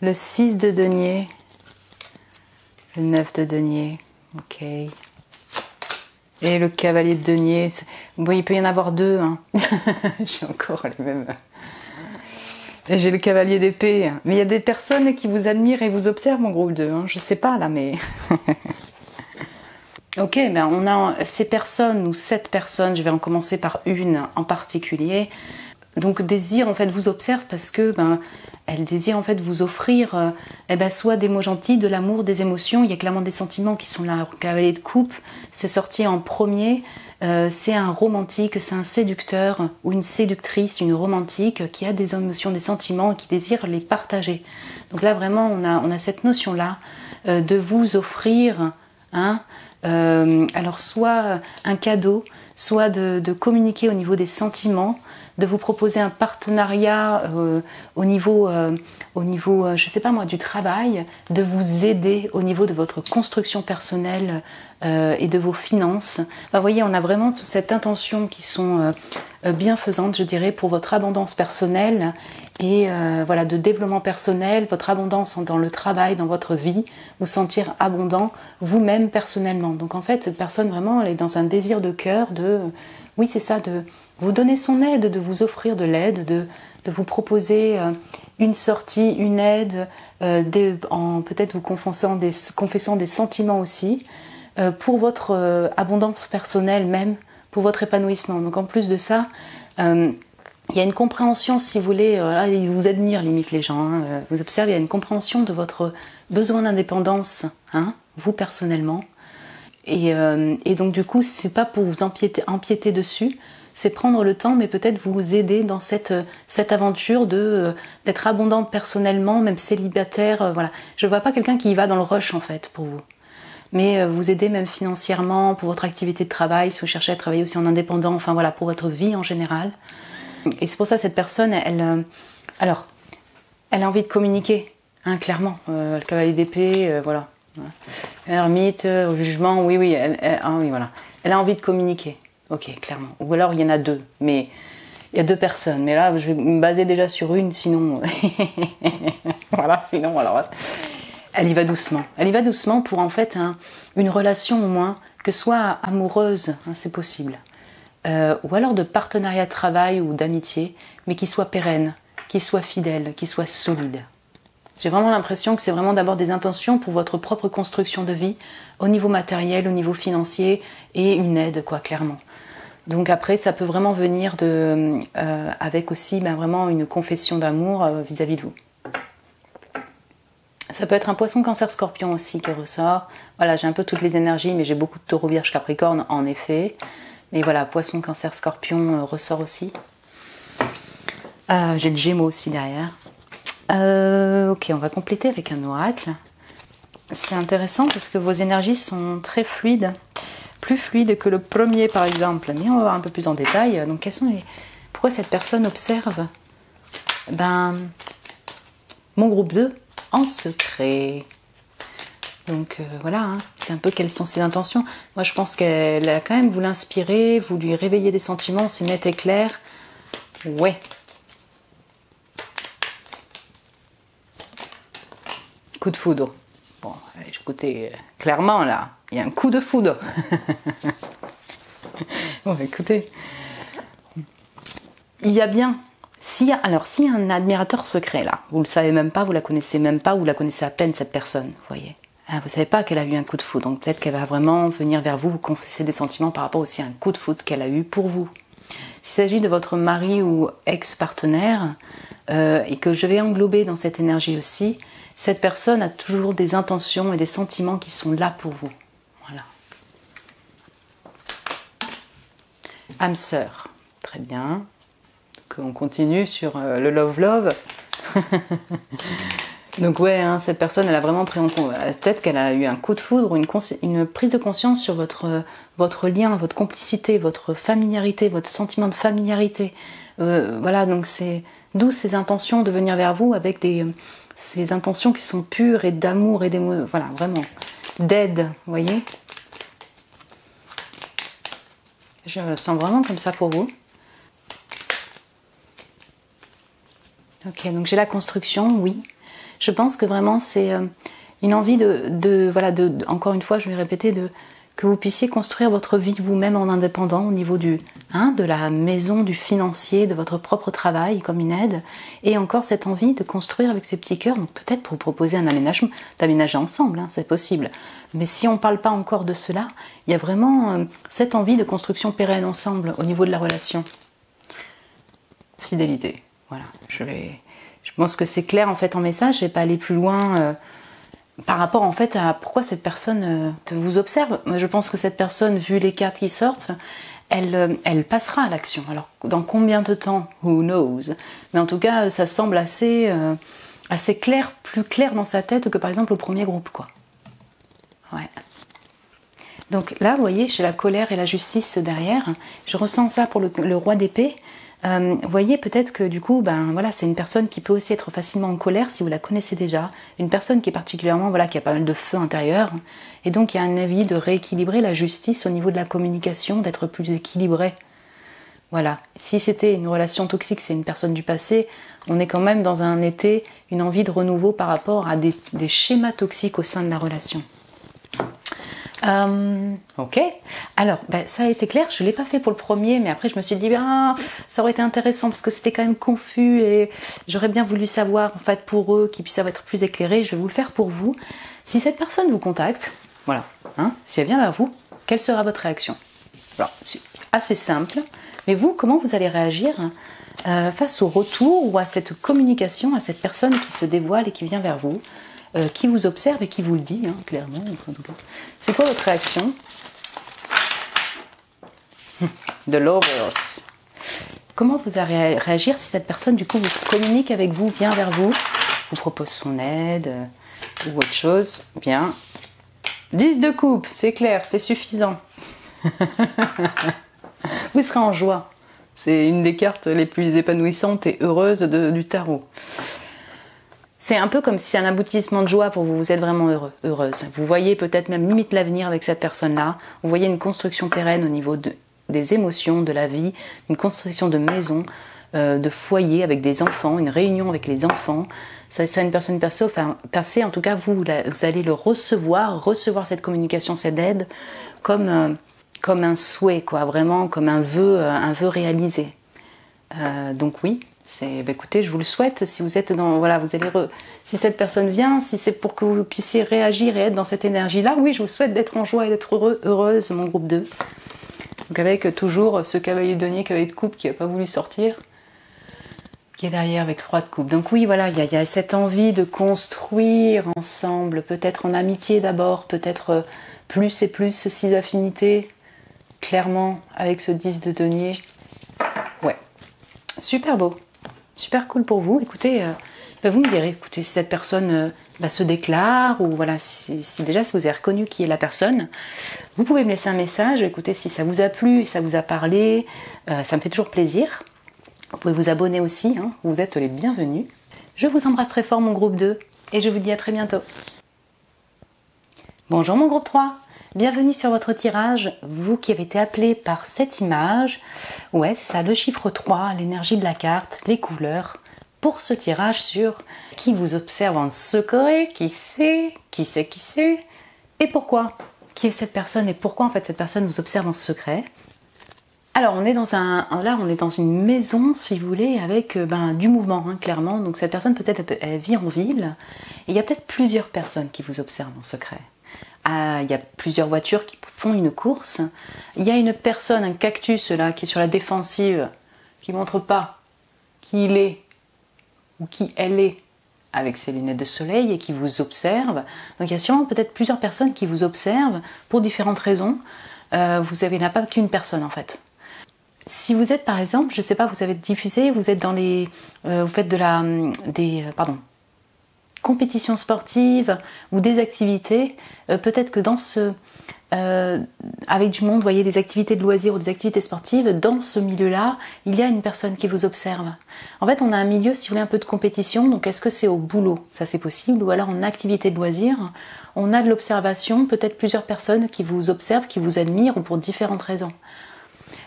Le 6 de denier. Le 9 de denier. Ok. Et le cavalier de denier. Bon, il peut y en avoir deux. Hein. J'ai encore les mêmes. Et j'ai le cavalier d'épée. Mais il y a des personnes qui vous admirent et vous observent, mon groupe 2. Hein. Je sais pas là, mais... Ok, ben on a ces personnes ou cette personne, je vais en commencer par une en particulier. Donc désire en fait vous observe parce que elle désire en fait vous offrir soit des mots gentils, de l'amour, des émotions. Il y a clairement des sentiments qui sont là. Cavalier de coupe, c'est sorti en premier. C'est un romantique, c'est un séducteur ou une séductrice, une romantique qui a des émotions, des sentiments et qui désire les partager. Donc là vraiment on a cette notion là de vous offrir alors soit un cadeau, soit de communiquer au niveau des sentiments, de vous proposer un partenariat au niveau je sais pas moi, du travail, de vous aider au niveau de votre construction personnelle et de vos finances. Vous voyez, on a vraiment toute cette intention qui sont bienfaisantes, je dirais, pour votre abondance personnelle et voilà, de développement personnel, votre abondance dans le travail, dans votre vie, vous sentir abondant vous-même personnellement. Donc en fait, cette personne vraiment, elle est dans un désir de cœur oui c'est ça, de vous donner son aide, de vous offrir de l'aide, de vous proposer une sortie, une aide, en peut-être vous confessant des sentiments aussi, pour votre abondance personnelle même, pour votre épanouissement. Donc en plus de ça, il y a une compréhension, si vous voulez, ils vous admirent limite les gens, vous observez, il y a une compréhension de votre besoin d'indépendance, vous personnellement. Et donc du coup, c'est pas pour vous empiéter dessus, c'est prendre le temps, mais peut-être vous aider dans cette aventure d'être abondante personnellement, même célibataire. Voilà. Je vois pas quelqu'un qui y va dans le rush en fait pour vous. Mais vous aider même financièrement pour votre activité de travail, si vous cherchez à travailler aussi en indépendant, enfin voilà, pour votre vie en général. Et c'est pour ça que cette personne, elle a envie de communiquer, clairement. Le cavalier d'épée, voilà. Ermite, au jugement, oui, oui, oui, voilà. Elle a envie de communiquer, ok, clairement. Ou alors il y en a deux, mais il y a deux personnes. Mais là, je vais me baser déjà sur une, sinon, voilà, sinon, alors, elle y va doucement. Elle y va doucement pour en fait une relation au moins, que soit amoureuse, c'est possible, ou alors de partenariat de travail ou d'amitié, mais qui soit pérenne, qui soit fidèle, qui soit solide. J'ai vraiment l'impression que c'est vraiment d'abord des intentions pour votre propre construction de vie, au niveau matériel, au niveau financier, et une aide, quoi, clairement. Donc après, ça peut vraiment venir avec aussi vraiment une confession d'amour vis-à-vis de vous. Ça peut être un poisson, cancer, scorpion aussi qui ressort. Voilà, j'ai un peu toutes les énergies, mais j'ai beaucoup de taureau, vierge, capricorne, en effet. Mais voilà, poisson, cancer, scorpion ressort aussi. J'ai le gémeaux aussi derrière. Ok, on va compléter avec un oracle. C'est intéressant parce que vos énergies sont très fluides, plus fluides que le premier par exemple, mais on va voir un peu plus en détail. Donc pourquoi cette personne observe mon groupe 2 en secret. Donc voilà, c'est un peu quelles sont ses intentions. Moi je pense qu'elle a quand même voulu l'inspirer, vous lui réveiller des sentiments, c'est net et clair. Ouais. Coup de foudre. Bon, écoutez, clairement là, il y a un coup de foudre. Bon, écoutez, il y a bien, s'il y a un admirateur secret là, vous le savez même pas, vous la connaissez même pas, vous la connaissez à peine cette personne, vous voyez. Vous savez pas qu'elle a eu un coup de foudre, donc peut-être qu'elle va vraiment venir vers vous confesser des sentiments par rapport aussi à un coup de foudre qu'elle a eu pour vous. S'il s'agit de votre mari ou ex-partenaire, et que je vais englober dans cette énergie aussi, cette personne a toujours des intentions et des sentiments qui sont là pour vous. Voilà. Âme sœur. Très bien. Donc, on continue sur le love-love. Donc ouais, cette personne, elle a vraiment pris en compte. Peut-être qu'elle a eu un coup de foudre, une prise de conscience sur votre lien, votre complicité, votre familiarité, votre sentiment de familiarité. Voilà, donc c'est d'où ces intentions de venir vers vous avec ces intentions qui sont pures et d'amour et d'émotion, voilà, vraiment, d'aide, vous voyez. Je le sens vraiment comme ça pour vous. Ok, donc j'ai la construction, oui. Je pense que vraiment c'est une envie voilà, encore une fois, je vais répéter, que vous puissiez construire votre vie vous-même en indépendant au niveau de la maison, du financier, de votre propre travail comme une aide, et encore cette envie de construire avec ces petits cœurs, donc peut-être pour proposer un aménagement, d'aménager ensemble, c'est possible. Mais si on ne parle pas encore de cela, il y a vraiment cette envie de construction pérenne ensemble au niveau de la relation. Fidélité, voilà. Je pense que c'est clair en fait en message, je ne vais pas aller plus loin par rapport en fait à pourquoi cette personne vous observe. Moi, je pense que cette personne, vu les cartes qui sortent, elle passera à l'action. Alors, dans combien de temps? Who knows? Mais en tout cas, ça semble assez clair, plus clair dans sa tête que par exemple au premier groupe, quoi. Ouais. Donc là, vous voyez, j'ai la colère et la justice derrière. Je ressens ça pour le roi d'épée. Vous voyez peut-être que du coup, voilà, c'est une personne qui peut aussi être facilement en colère si vous la connaissez déjà. Une personne qui est particulièrement, voilà, qui a pas mal de feu intérieur. Et donc, il y a un avis de rééquilibrer la justice au niveau de la communication, d'être plus équilibré. Voilà. Si c'était une relation toxique, c'est une personne du passé, on est quand même dans une envie de renouveau par rapport à des schémas toxiques au sein de la relation. Ok, alors ça a été clair, je ne l'ai pas fait pour le premier, mais après je me suis dit ça aurait été intéressant parce que c'était quand même confus et j'aurais bien voulu savoir en fait pour eux qu'ils puissent être plus éclairés. Je vais vous le faire pour vous. Si cette personne vous contacte, voilà, si elle vient vers vous, quelle sera votre réaction? Alors, c'est assez simple, mais vous, comment vous allez réagir face au retour ou à cette communication, à cette personne qui se dévoile et qui vient vers vous? Qui vous observe et qui vous le dit, clairement. C'est quoi votre réaction? The Lovers. Comment vous allez réagir si cette personne, du coup, vous communique avec vous, vient vers vous, vous propose son aide ou autre chose? Bien. 10 de coupe, c'est clair, c'est suffisant. Vous serez en joie. C'est une des cartes les plus épanouissantes et heureuses du tarot. C'est un peu comme si c'est un aboutissement de joie pour vous, vous êtes vraiment heureux, heureuse. Vous voyez peut-être même limite l'avenir avec cette personne-là. Vous voyez une construction pérenne au niveau des émotions, de la vie, une construction de maison, de foyer avec des enfants, une réunion avec les enfants. Ça une personne passée, en tout cas vous allez le recevoir cette communication, cette aide, comme un souhait, quoi, vraiment comme un vœu réalisé. Donc oui. Écoutez, je vous le souhaite. Si vous êtes si cette personne vient, si c'est pour que vous puissiez réagir et être dans cette énergie-là, oui, je vous souhaite d'être en joie et d'être heureuse, mon groupe 2. Donc avec toujours ce cavalier de denier, cavalier de coupe qui n'a pas voulu sortir, qui est derrière avec 3 de coupe. Donc oui, voilà, il y a cette envie de construire ensemble, peut-être en amitié d'abord, peut-être plus et plus 6 d'affinités, clairement, avec ce 10 de denier. Ouais, super beau. Super cool pour vous. Écoutez, vous me direz, écoutez, si cette personne se déclare, ou voilà, si déjà si vous avez reconnu qui est la personne, vous pouvez me laisser un message. Écoutez, si ça vous a plu, ça vous a parlé, ça me fait toujours plaisir. Vous pouvez vous abonner aussi, vous êtes les bienvenus. Je vous embrasse très fort, mon groupe 2, et je vous dis à très bientôt. Bonjour mon groupe 3. Bienvenue sur votre tirage, vous qui avez été appelé par cette image. Ouais, c'est ça, le chiffre 3, l'énergie de la carte, les couleurs, pour ce tirage sur qui vous observe en secret, qui sait, et pourquoi. Qui est cette personne et pourquoi en fait cette personne vous observe en secret. Alors on est dans une maison, si vous voulez, avec du mouvement, clairement. Donc cette personne peut-être elle vit en ville, et il y a peut-être plusieurs personnes qui vous observent en secret. Il y a plusieurs voitures qui font une course. Il y a une personne, un cactus là, qui est sur la défensive, qui montre pas qui il est ou qui elle est avec ses lunettes de soleil et qui vous observe. Donc il y a sûrement peut-être plusieurs personnes qui vous observent pour différentes raisons. Vous n'avez pas qu'une personne en fait. Si vous êtes par exemple, je sais pas, vous avez diffusé, vous êtes dans vous faites compétitions sportives ou des activités, peut-être que dans avec du monde, vous voyez des activités de loisirs ou des activités sportives, dans ce milieu-là, il y a une personne qui vous observe. En fait, on a un milieu, si vous voulez, un peu de compétition, donc est-ce que c'est au boulot? Ça c'est possible, ou alors en activité de loisirs, on a de l'observation, peut-être plusieurs personnes qui vous observent, qui vous admirent, ou pour différentes raisons.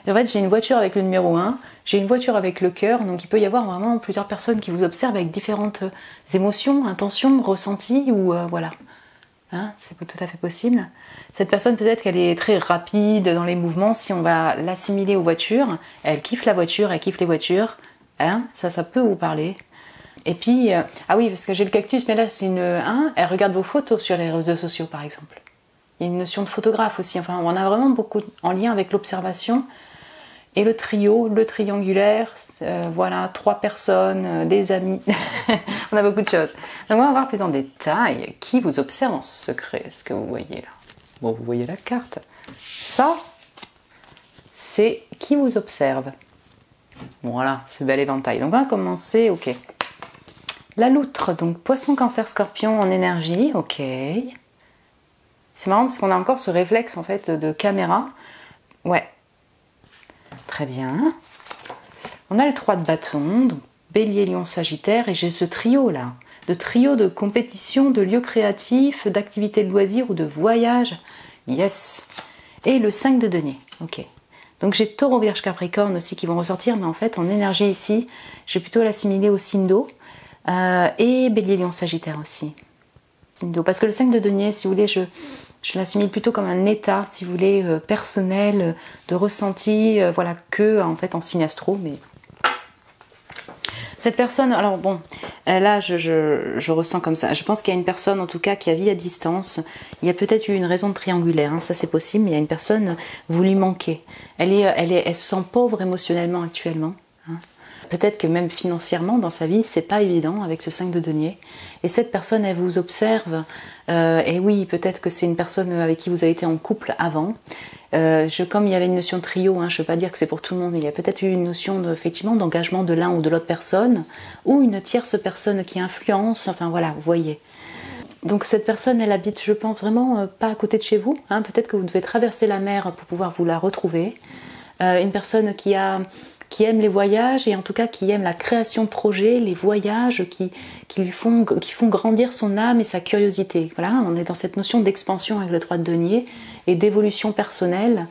En fait, j'ai une voiture avec le numéro 1, j'ai une voiture avec le cœur, donc il peut y avoir vraiment plusieurs personnes qui vous observent avec différentes émotions, intentions, ressentis, ou voilà. Hein, c'est tout à fait possible. Cette personne, peut-être qu'elle est très rapide dans les mouvements. Si on va l'assimiler aux voitures, elle kiffe la voiture, elle kiffe les voitures. Hein, ça peut vous parler. Et puis, ah oui, parce que j'ai le cactus, mais là, c'est une... Hein, elle regarde vos photos sur les réseaux sociaux, par exemple. Il y a une notion de photographe aussi. Enfin, on a vraiment beaucoup en lien avec l'observation. Et le trio, le triangulaire, voilà, 3 personnes, des amis. On a beaucoup de choses. Donc on va voir plus en détail qui vous observe en secret. Est-ce que vous voyez là? Bon, vous voyez la carte. Ça, c'est qui vous observe. Voilà, c'est bel éventail. Donc on va commencer, ok. La loutre, donc poisson, cancer, scorpion en énergie, ok. C'est marrant parce qu'on a encore ce réflexe en fait de caméra. Ouais. Très bien. On a le 3 de bâton, donc bélier, lion, sagittaire, et j'ai ce trio là, de compétition, de lieux créatifs, d'activités de loisirs ou de voyages. Yes. Et le 5 de denier. Ok. Donc j'ai taureau, vierge, capricorne aussi qui vont ressortir, mais en fait en énergie ici, je vais plutôt l'assimiler au signe d'eau. Et bélier, lion, sagittaire aussi. Signe d'eau. Parce que le 5 de denier, si vous voulez, je l'assimile plutôt comme un état, si vous voulez, personnel, de ressenti, voilà, que en fait en signe astro, mais cette personne, alors bon, là je ressens comme ça, je pense qu'il y a une personne en tout cas qui a vie à distance, il y a peut-être eu une raison de triangulaire, hein, ça c'est possible, mais il y a une personne, vous lui manquez, elle se sent pauvre émotionnellement actuellement, hein. Peut-être que même financièrement dans sa vie, c'est pas évident avec ce 5 de denier. Et cette personne, elle vous observe. Et oui, peut-être que c'est une personne avec qui vous avez été en couple avant. Comme il y avait une notion de trio, hein, je ne veux pas dire que c'est pour tout le monde, il y a peut-être eu une notion effectivement d'engagement de l'un ou de l'autre personne, ou une tierce personne qui influence, enfin voilà, vous voyez. Donc cette personne, elle habite, je pense, vraiment pas à côté de chez vous. Hein, peut-être que vous devez traverser la mer pour pouvoir vous la retrouver. Une personne qui aime les voyages et en tout cas qui aime la création de projets, les voyages qui font grandir son âme et sa curiosité. Voilà, on est dans cette notion d'expansion avec le 3 de denier et d'évolution personnelle.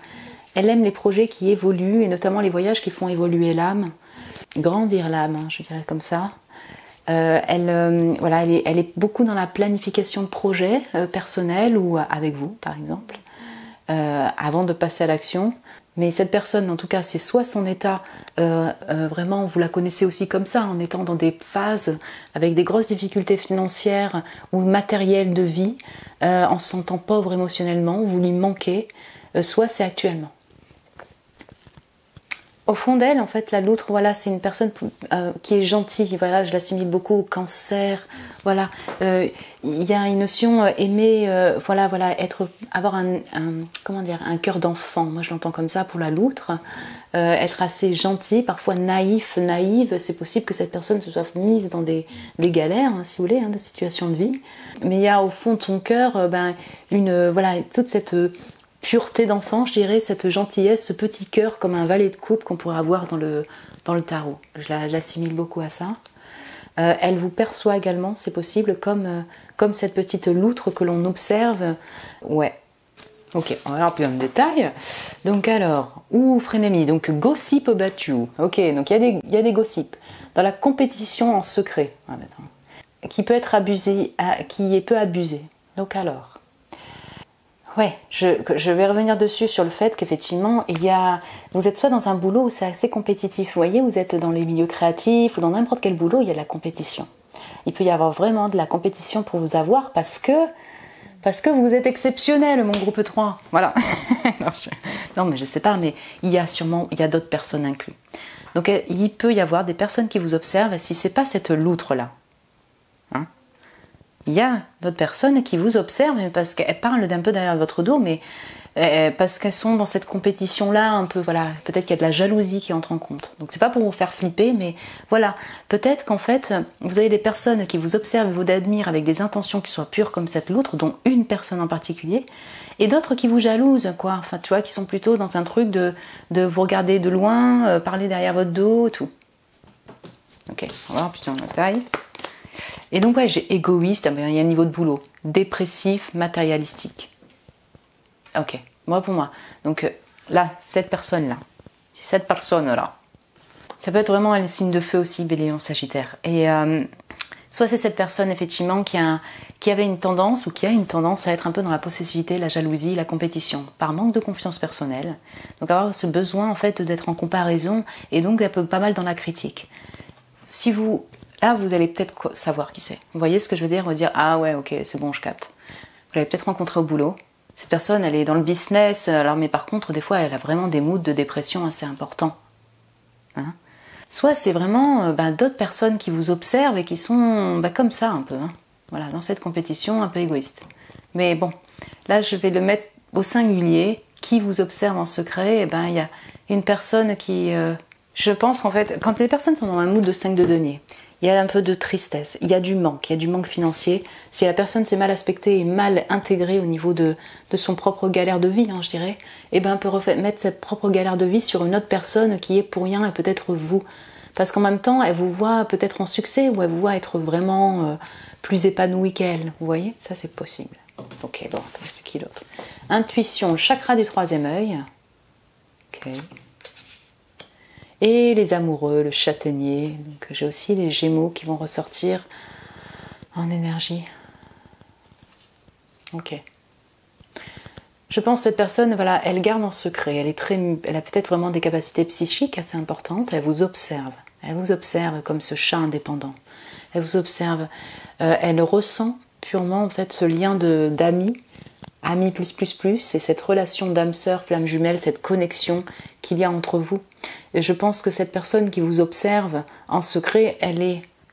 Elle aime les projets qui évoluent et notamment les voyages qui font évoluer l'âme, grandir l'âme, hein, je dirais comme ça. Elle est beaucoup dans la planification de projets personnels ou avec vous par exemple, avant de passer à l'action. Mais cette personne, en tout cas, c'est soit son état, vraiment, vous la connaissez aussi comme ça, en étant dans des phases avec des grosses difficultés financières ou matérielles de vie, en se sentant pauvre émotionnellement, vous lui manquez, soit c'est actuellement. Au fond d'elle, en fait, la loutre, voilà, c'est une personne qui est gentille. Voilà, je l'assimile beaucoup au cancer. Voilà, il y a une notion aimer, avoir un cœur d'enfant. Moi, je l'entends comme ça pour la loutre. Être assez gentil, parfois naïve. C'est possible que cette personne se soit mise dans des galères, hein, si vous voulez, hein, de situations de vie. Mais il y a au fond de son cœur, toute cette pureté d'enfant, je dirais, cette gentillesse, ce petit cœur comme un valet de coupe qu'on pourrait avoir dans le tarot. Je l'assimile beaucoup à ça. Elle vous perçoit également, c'est possible, comme cette petite loutre que l'on observe. Ouais. Ok, on va voir plus en détail. Donc alors, frénémie, donc gossip about you. Ok, donc il y a des gossips. Dans la compétition en secret, qui peut être abusée, qui peut abuser. Donc alors... Ouais, je vais revenir dessus sur le fait qu'effectivement, vous êtes soit dans un boulot où c'est assez compétitif. Vous voyez, vous êtes dans les milieux créatifs ou dans n'importe quel boulot, il y a de la compétition. Il peut y avoir vraiment de la compétition pour vous avoir parce que vous êtes exceptionnel, mon groupe 3. Voilà. Non, mais je sais pas, mais il y a d'autres personnes incluses. Donc, il peut y avoir des personnes qui vous observent si c'est pas cette loutre-là. Hein? Il y a d'autres personnes qui vous observent parce qu'elles parlent d'un peu derrière votre dos, mais parce qu'elles sont dans cette compétition-là, un peu, voilà, peut-être qu'il y a de la jalousie qui entre en compte. Donc c'est pas pour vous faire flipper, mais voilà, peut-être qu'en fait, vous avez des personnes qui vous observent et vous admirent avec des intentions qui soient pures comme cette loutre, dont une personne en particulier, et d'autres qui vous jalousent, quoi. Enfin, tu vois, qui sont plutôt dans un truc de vous regarder de loin, parler derrière votre dos, tout. Ok, on va voir plus en détail. Et donc ouais, j'ai égoïste, il y a un niveau de boulot, dépressif, matérialistique. Ok, moi pour moi. Donc là, cette personne-là, ça peut être vraiment un signe de feu aussi, Bélier en Sagittaire. Et Soit c'est cette personne effectivement qui avait une tendance ou qui a une tendance à être un peu dans la possessivité, la jalousie, la compétition, par manque de confiance personnelle. Donc avoir ce besoin en fait d'être en comparaison et donc un peu pas mal dans la critique. Là vous allez peut-être savoir qui c'est. Vous voyez ce que je veux dire? Vous allez dire ah ouais ok c'est bon je capte. Vous l'avez peut-être rencontré au boulot. Cette personne elle est dans le business, alors mais par contre des fois elle a vraiment des moods de dépression assez importants. Hein? Soit c'est vraiment d'autres personnes qui vous observent et qui sont comme ça un peu, hein. Voilà, dans cette compétition un peu égoïste. Mais bon, là je vais le mettre au singulier, qui vous observe en secret, il y a une personne qui... je pense en fait, quand les personnes sont dans un mood de 5 de denier, il y a un peu de tristesse, il y a du manque financier. Si la personne s'est mal aspectée et mal intégrée au niveau de son propre galère de vie, hein, je dirais, peut mettre cette propre galère de vie sur une autre personne qui est pour rien et peut-être vous. Parce qu'en même temps, elle vous voit peut-être en succès ou elle vous voit être vraiment plus épanouie qu'elle. Vous voyez? Ça, c'est possible. Ok, bon, c'est qui l'autre? Intuition, le chakra du troisième œil. Ok. Et les amoureux, le châtaignier. Donc j'ai aussi les gémeaux qui vont ressortir en énergie. Ok. Je pense que cette personne, voilà, elle garde en secret. Elle a peut-être vraiment des capacités psychiques assez importantes. Elle vous observe. Elle vous observe comme ce chat indépendant. Elle vous observe. Elle ressent purement en fait ce lien d'amis. Amis plus, et cette relation d'âme sœur, flamme jumelle, cette connexion qu'il y a entre vous. Et je pense que cette personne qui vous observe en secret,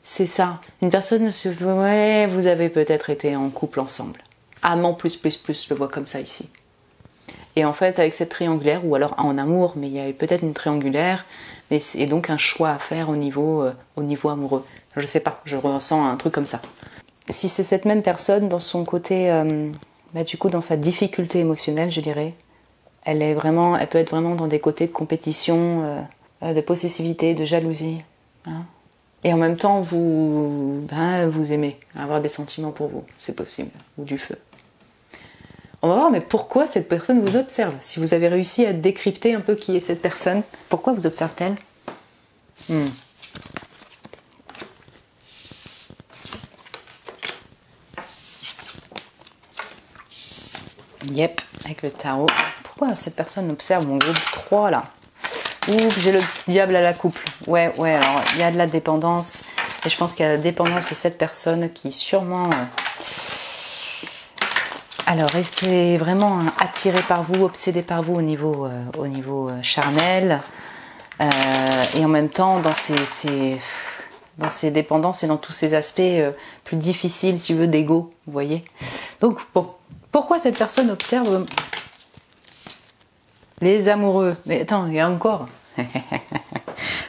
c'est ça. Une personne, ouais, vous avez peut-être été en couple ensemble. Amant plus, je le vois comme ça ici. Et en fait, avec cette triangulaire, ou alors en amour, mais il y avait peut-être une triangulaire, et donc un choix à faire au niveau amoureux. Je sais pas, je ressens un truc comme ça. Si c'est cette même personne, dans son côté... du coup, dans sa difficulté émotionnelle, je dirais, elle peut être vraiment dans des côtés de compétition, de possessivité, de jalousie. Hein. Et en même temps, vous aimez avoir des sentiments pour vous, c'est possible, ou du feu. On va voir, mais pourquoi cette personne vous observe? Si vous avez réussi à décrypter un peu qui est cette personne, pourquoi vous observe-t-elle? Yep, avec le tarot. Pourquoi cette personne observe mon groupe 3 là? Ouh, j'ai le diable à la couple. Ouais, alors il y a de la dépendance. Et je pense qu'il y a la dépendance de cette personne qui sûrement... Alors, restez vraiment attiré par vous, obsédé par vous au niveau charnel. Et en même temps, dans ces dépendances et dans tous ces aspects plus difficiles, si tu veux, d'ego, vous voyez. Donc, bon. Pourquoi cette personne observe les amoureux? Mais attends, il y a encore.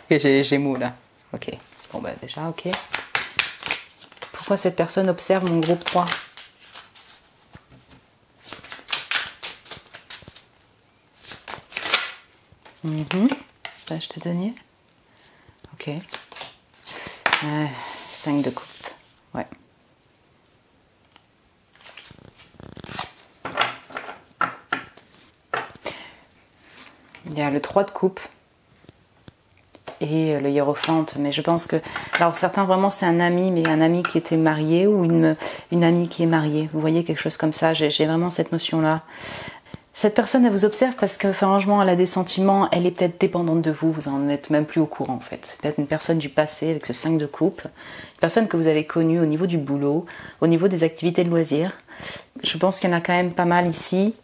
J'ai les gémeaux là. Ok. Bon déjà, ok. Pourquoi cette personne observe mon groupe 3? Je te donnais. Ok. 5 de coupe. Ouais. Il y a le 3 de coupe et le hiérophante, mais je pense que... Alors certains vraiment c'est un ami, mais un ami qui était marié ou une amie qui est mariée. Vous voyez, quelque chose comme ça, j'ai vraiment cette notion-là. Cette personne, elle vous observe parce que franchement, elle a des sentiments, elle est peut-être dépendante de vous, vous en êtes même plus au courant en fait. C'est peut-être une personne du passé avec ce 5 de coupe, une personne que vous avez connue au niveau du boulot, au niveau des activités de loisirs. Je pense qu'il y en a quand même pas mal ici.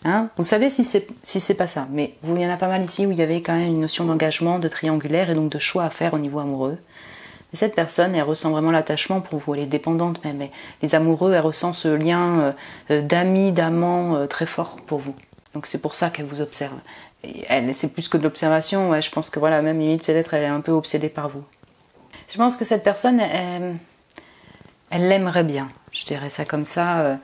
Hein, vous savez si c'est pas ça, mais il y en a pas mal ici où il y avait quand même une notion d'engagement, de triangulaire et donc de choix à faire au niveau amoureux. Mais cette personne, elle ressent vraiment l'attachement pour vous, elle est dépendante même. Mais les amoureux, elle ressent ce lien d'amis, d'amants très fort pour vous. Donc c'est pour ça qu'elle vous observe. Et c'est plus que de l'observation, ouais, je pense que voilà, même limite peut-être elle est un peu obsédée par vous. Je pense que cette personne, elle l'aimerait bien, je dirais ça comme ça.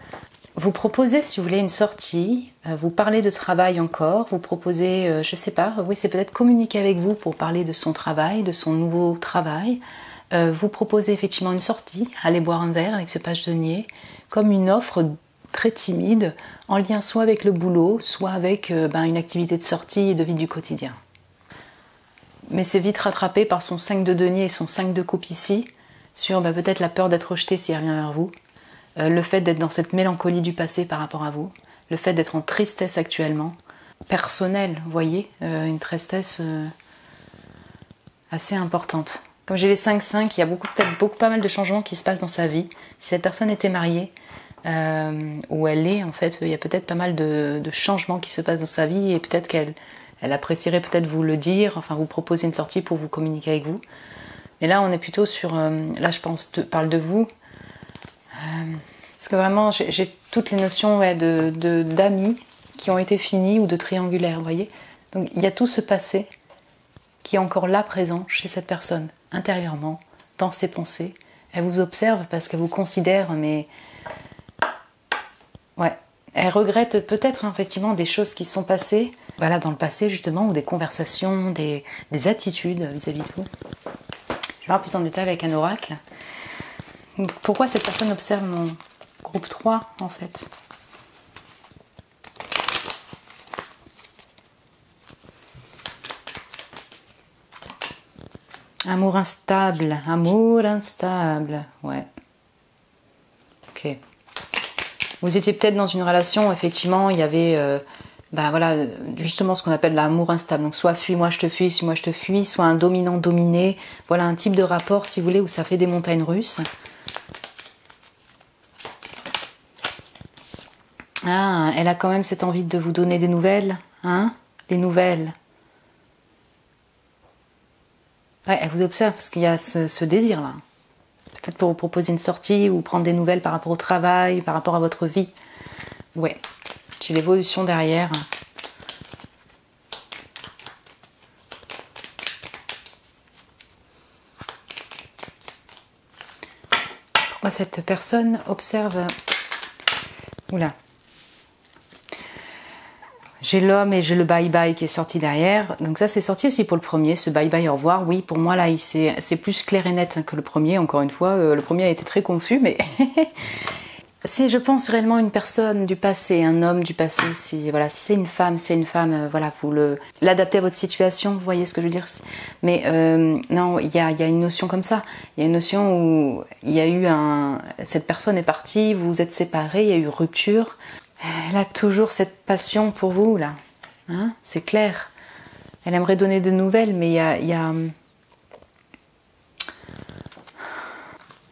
Vous proposez, si vous voulez, une sortie, vous parlez de travail encore, vous proposez, je sais pas, oui, c'est peut-être communiquer avec vous pour parler de son travail, de son nouveau travail. Vous proposez effectivement une sortie, aller boire un verre avec ce page denier, comme une offre très timide, en lien soit avec le boulot, soit avec une activité de sortie et de vie du quotidien. Mais c'est vite rattrapé par son 5 de denier et son 5 de coupe ici, sur peut-être la peur d'être rejeté s'il revient vers vous, le fait d'être dans cette mélancolie du passé par rapport à vous, le fait d'être en tristesse actuellement, personnelle, vous voyez, une tristesse assez importante. Comme j'ai les 5-5, il y a peut-être pas mal de changements qui se passent dans sa vie. Si cette personne était mariée, où elle est, en fait, il y a peut-être pas mal de changements qui se passent dans sa vie et peut-être qu'elle apprécierait peut-être vous le dire, enfin vous proposer une sortie pour vous communiquer avec vous. Mais là, on est plutôt sur... là, je parle de vous. Parce que vraiment, j'ai toutes les notions d'amis qui ont été finis ou de triangulaires, vous voyez. Donc, il y a tout ce passé qui est encore là, présent, chez cette personne, intérieurement, dans ses pensées. Elle vous observe parce qu'elle vous considère, mais... Ouais. Elle regrette peut-être, effectivement, des choses qui sont passées, voilà, dans le passé, justement, ou des conversations, des attitudes vis-à-vis de vous. Je vais voir plus en détail avec un oracle. Pourquoi cette personne observe mon groupe 3, en fait? Amour instable, ouais. Ok. Vous étiez peut-être dans une relation où effectivement il y avait, voilà, justement ce qu'on appelle l'amour instable. Donc soit fuis, moi je te fuis, si moi je te fuis, soit un dominant-dominé. Voilà un type de rapport, si vous voulez, où ça fait des montagnes russes. Ah, elle a quand même cette envie de vous donner des nouvelles, hein? Des nouvelles. Ouais, elle vous observe parce qu'il y a ce désir-là. Peut-être pour vous proposer une sortie ou prendre des nouvelles par rapport au travail, par rapport à votre vie. Ouais, j'ai l'évolution derrière. Pourquoi cette personne observe... Oula. J'ai l'homme et j'ai le bye-bye qui est sorti derrière. Donc ça, c'est sorti aussi pour le premier, ce bye-bye, au revoir. Oui, pour moi, là, c'est plus clair et net que le premier, encore une fois. Le premier a été très confus, mais... Si je pense réellement une personne du passé, un homme du passé, si c'est une femme, voilà, vous l'adaptez à votre situation, vous voyez ce que je veux dire. Mais non, il y a une notion comme ça. Il y a une notion où il y a eu cette personne est partie, vous vous êtes séparés, il y a eu rupture. Elle a toujours cette passion pour vous, là. Hein, c'est clair. Elle aimerait donner de nouvelles, mais il y a...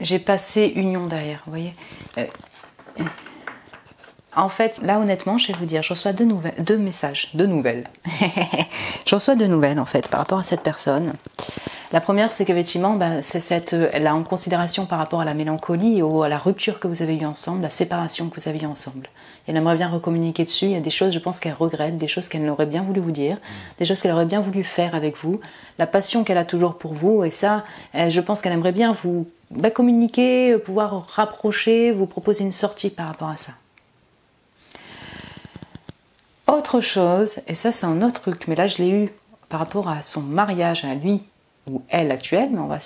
J'ai passé union derrière, vous voyez. En fait, là, honnêtement, je vais vous dire, je reçois deux messages, deux nouvelles. Je reçois deux nouvelles, en fait, par rapport à cette personne. La première, c'est qu'effectivement, elle a en considération par rapport à la mélancolie et à la rupture que vous avez eue ensemble, la séparation que vous avez eue ensemble. Elle aimerait bien recommuniquer dessus. Il y a des choses, je pense, qu'elle regrette, des choses qu'elle aurait bien voulu vous dire, des choses qu'elle aurait bien voulu faire avec vous, la passion qu'elle a toujours pour vous. Et ça, je pense qu'elle aimerait bien vous communiquer, pouvoir rapprocher, vous proposer une sortie par rapport à ça. Autre chose, et ça c'est un autre truc, mais là je l'ai eu par rapport à son mariage à lui ou elle actuelle, mais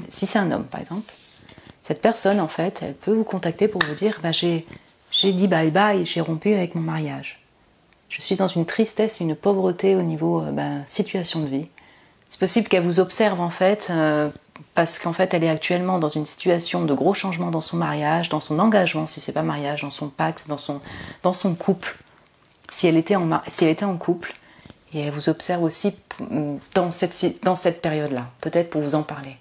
si c'est un homme par exemple, cette personne en fait, elle peut vous contacter pour vous dire j'ai dit bye bye, j'ai rompu avec mon mariage. Je suis dans une tristesse, une pauvreté au niveau situation de vie. C'est possible qu'elle vous observe en fait, parce qu'en fait elle est actuellement dans une situation de gros changements dans son mariage, dans son engagement si c'est pas mariage, dans son pacte, dans son couple. Si elle était en couple, et elle vous observe aussi dans cette période-là, peut-être pour vous en parler.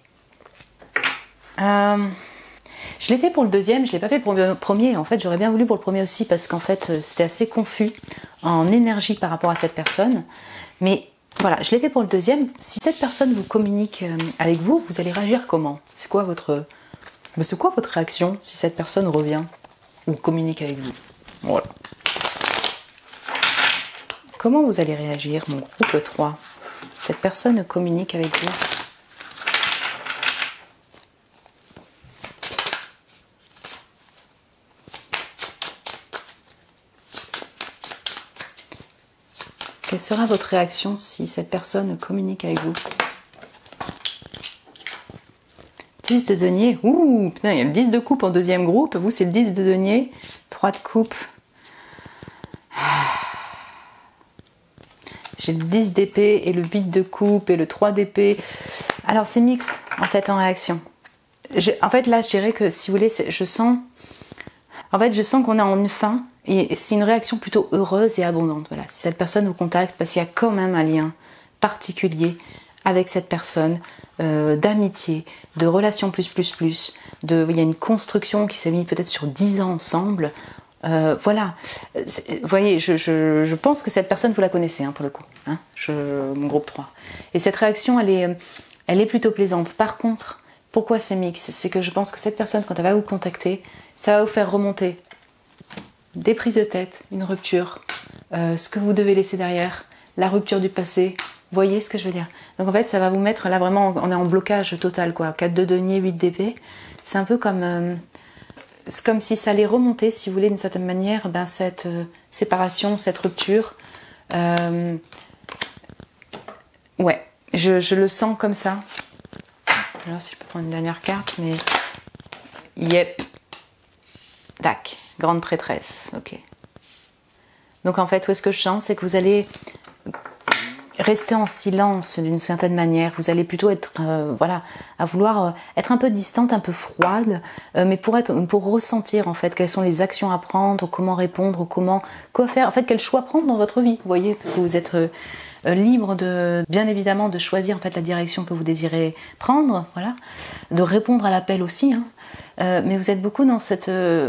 Je l'ai fait pour le deuxième, je ne l'ai pas fait pour le premier. En fait, j'aurais bien voulu pour le premier aussi, parce qu'en fait, c'était assez confus en énergie par rapport à cette personne. Mais voilà, je l'ai fait pour le deuxième. Si cette personne vous communique avec vous, vous allez réagir comment? C'est quoi votre réaction si cette personne revient ou communique avec vous? Voilà. Comment vous allez réagir, mon groupe 3? Cette personne communique avec vous. Quelle sera votre réaction si cette personne communique avec vous? 10 de denier. Ouh, putain, il y a le 10 de coupe en deuxième groupe. Vous, c'est le 10 de denier. 3 de coupe. J'ai le 10 d'épée et le 8 de coupe et le 3 d'épée. Alors c'est mixte en fait en réaction. En fait, là, je dirais que, si vous voulez, je sens qu'on est en une fin, et c'est une réaction plutôt heureuse et abondante. Voilà, si cette personne vous contacte, parce qu'il y a quand même un lien particulier avec cette personne, d'amitié, de relation plus, il y a une construction qui s'est mise peut-être sur 10 ans ensemble. Voilà, vous voyez, je pense que cette personne, vous la connaissez, hein, pour le coup, hein, mon groupe 3. Et cette réaction, elle est plutôt plaisante. Par contre, pourquoi c'est mix? C'est que je pense que cette personne, quand elle va vous contacter, ça va vous faire remonter des prises de tête, une rupture, ce que vous devez laisser derrière, la rupture du passé. Vous voyez ce que je veux dire? Donc en fait, ça va vous mettre, là vraiment, on est en blocage total, quoi. 4 de denier, 8 d'épée. C'est un peu comme... c'est comme si ça allait remonter, si vous voulez, d'une certaine manière, ben, cette séparation, cette rupture. Ouais, je le sens comme ça. Alors si je peux prendre une dernière carte, mais... Yep. Tac, grande prêtresse, ok. Donc en fait, où est-ce que je sens? C'est que vous allez rester en silence d'une certaine manière. Vous allez plutôt être, voilà, à vouloir être un peu distante, un peu froide, mais pour ressentir en fait quelles sont les actions à prendre, comment répondre, quoi faire, en fait quel choix prendre dans votre vie, vous voyez, parce que vous êtes libre bien évidemment de choisir en fait la direction que vous désirez prendre, voilà, de répondre à l'appel aussi, hein. Mais vous êtes beaucoup dans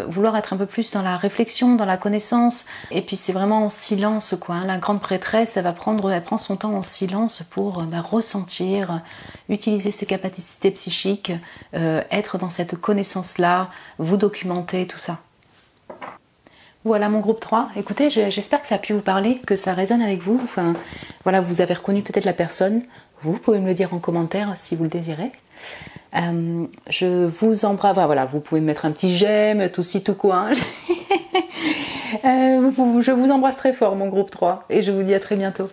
vouloir être un peu plus dans la réflexion, dans la connaissance, et puis c'est vraiment en silence, quoi, hein. La grande prêtresse, elle prend son temps en silence pour ressentir, utiliser ses capacités psychiques, être dans cette connaissance-là, vous documenter, tout ça. Voilà mon groupe 3. Écoutez, j'espère que ça a pu vous parler, que ça résonne avec vous. Enfin, voilà, vous avez reconnu peut-être la personne. Vous pouvez me le dire en commentaire si vous le désirez. Je vous embrasse. Voilà, vous pouvez me mettre un petit j'aime, tout ci, tout quoi. Je vous embrasse très fort, mon groupe 3. Et je vous dis à très bientôt.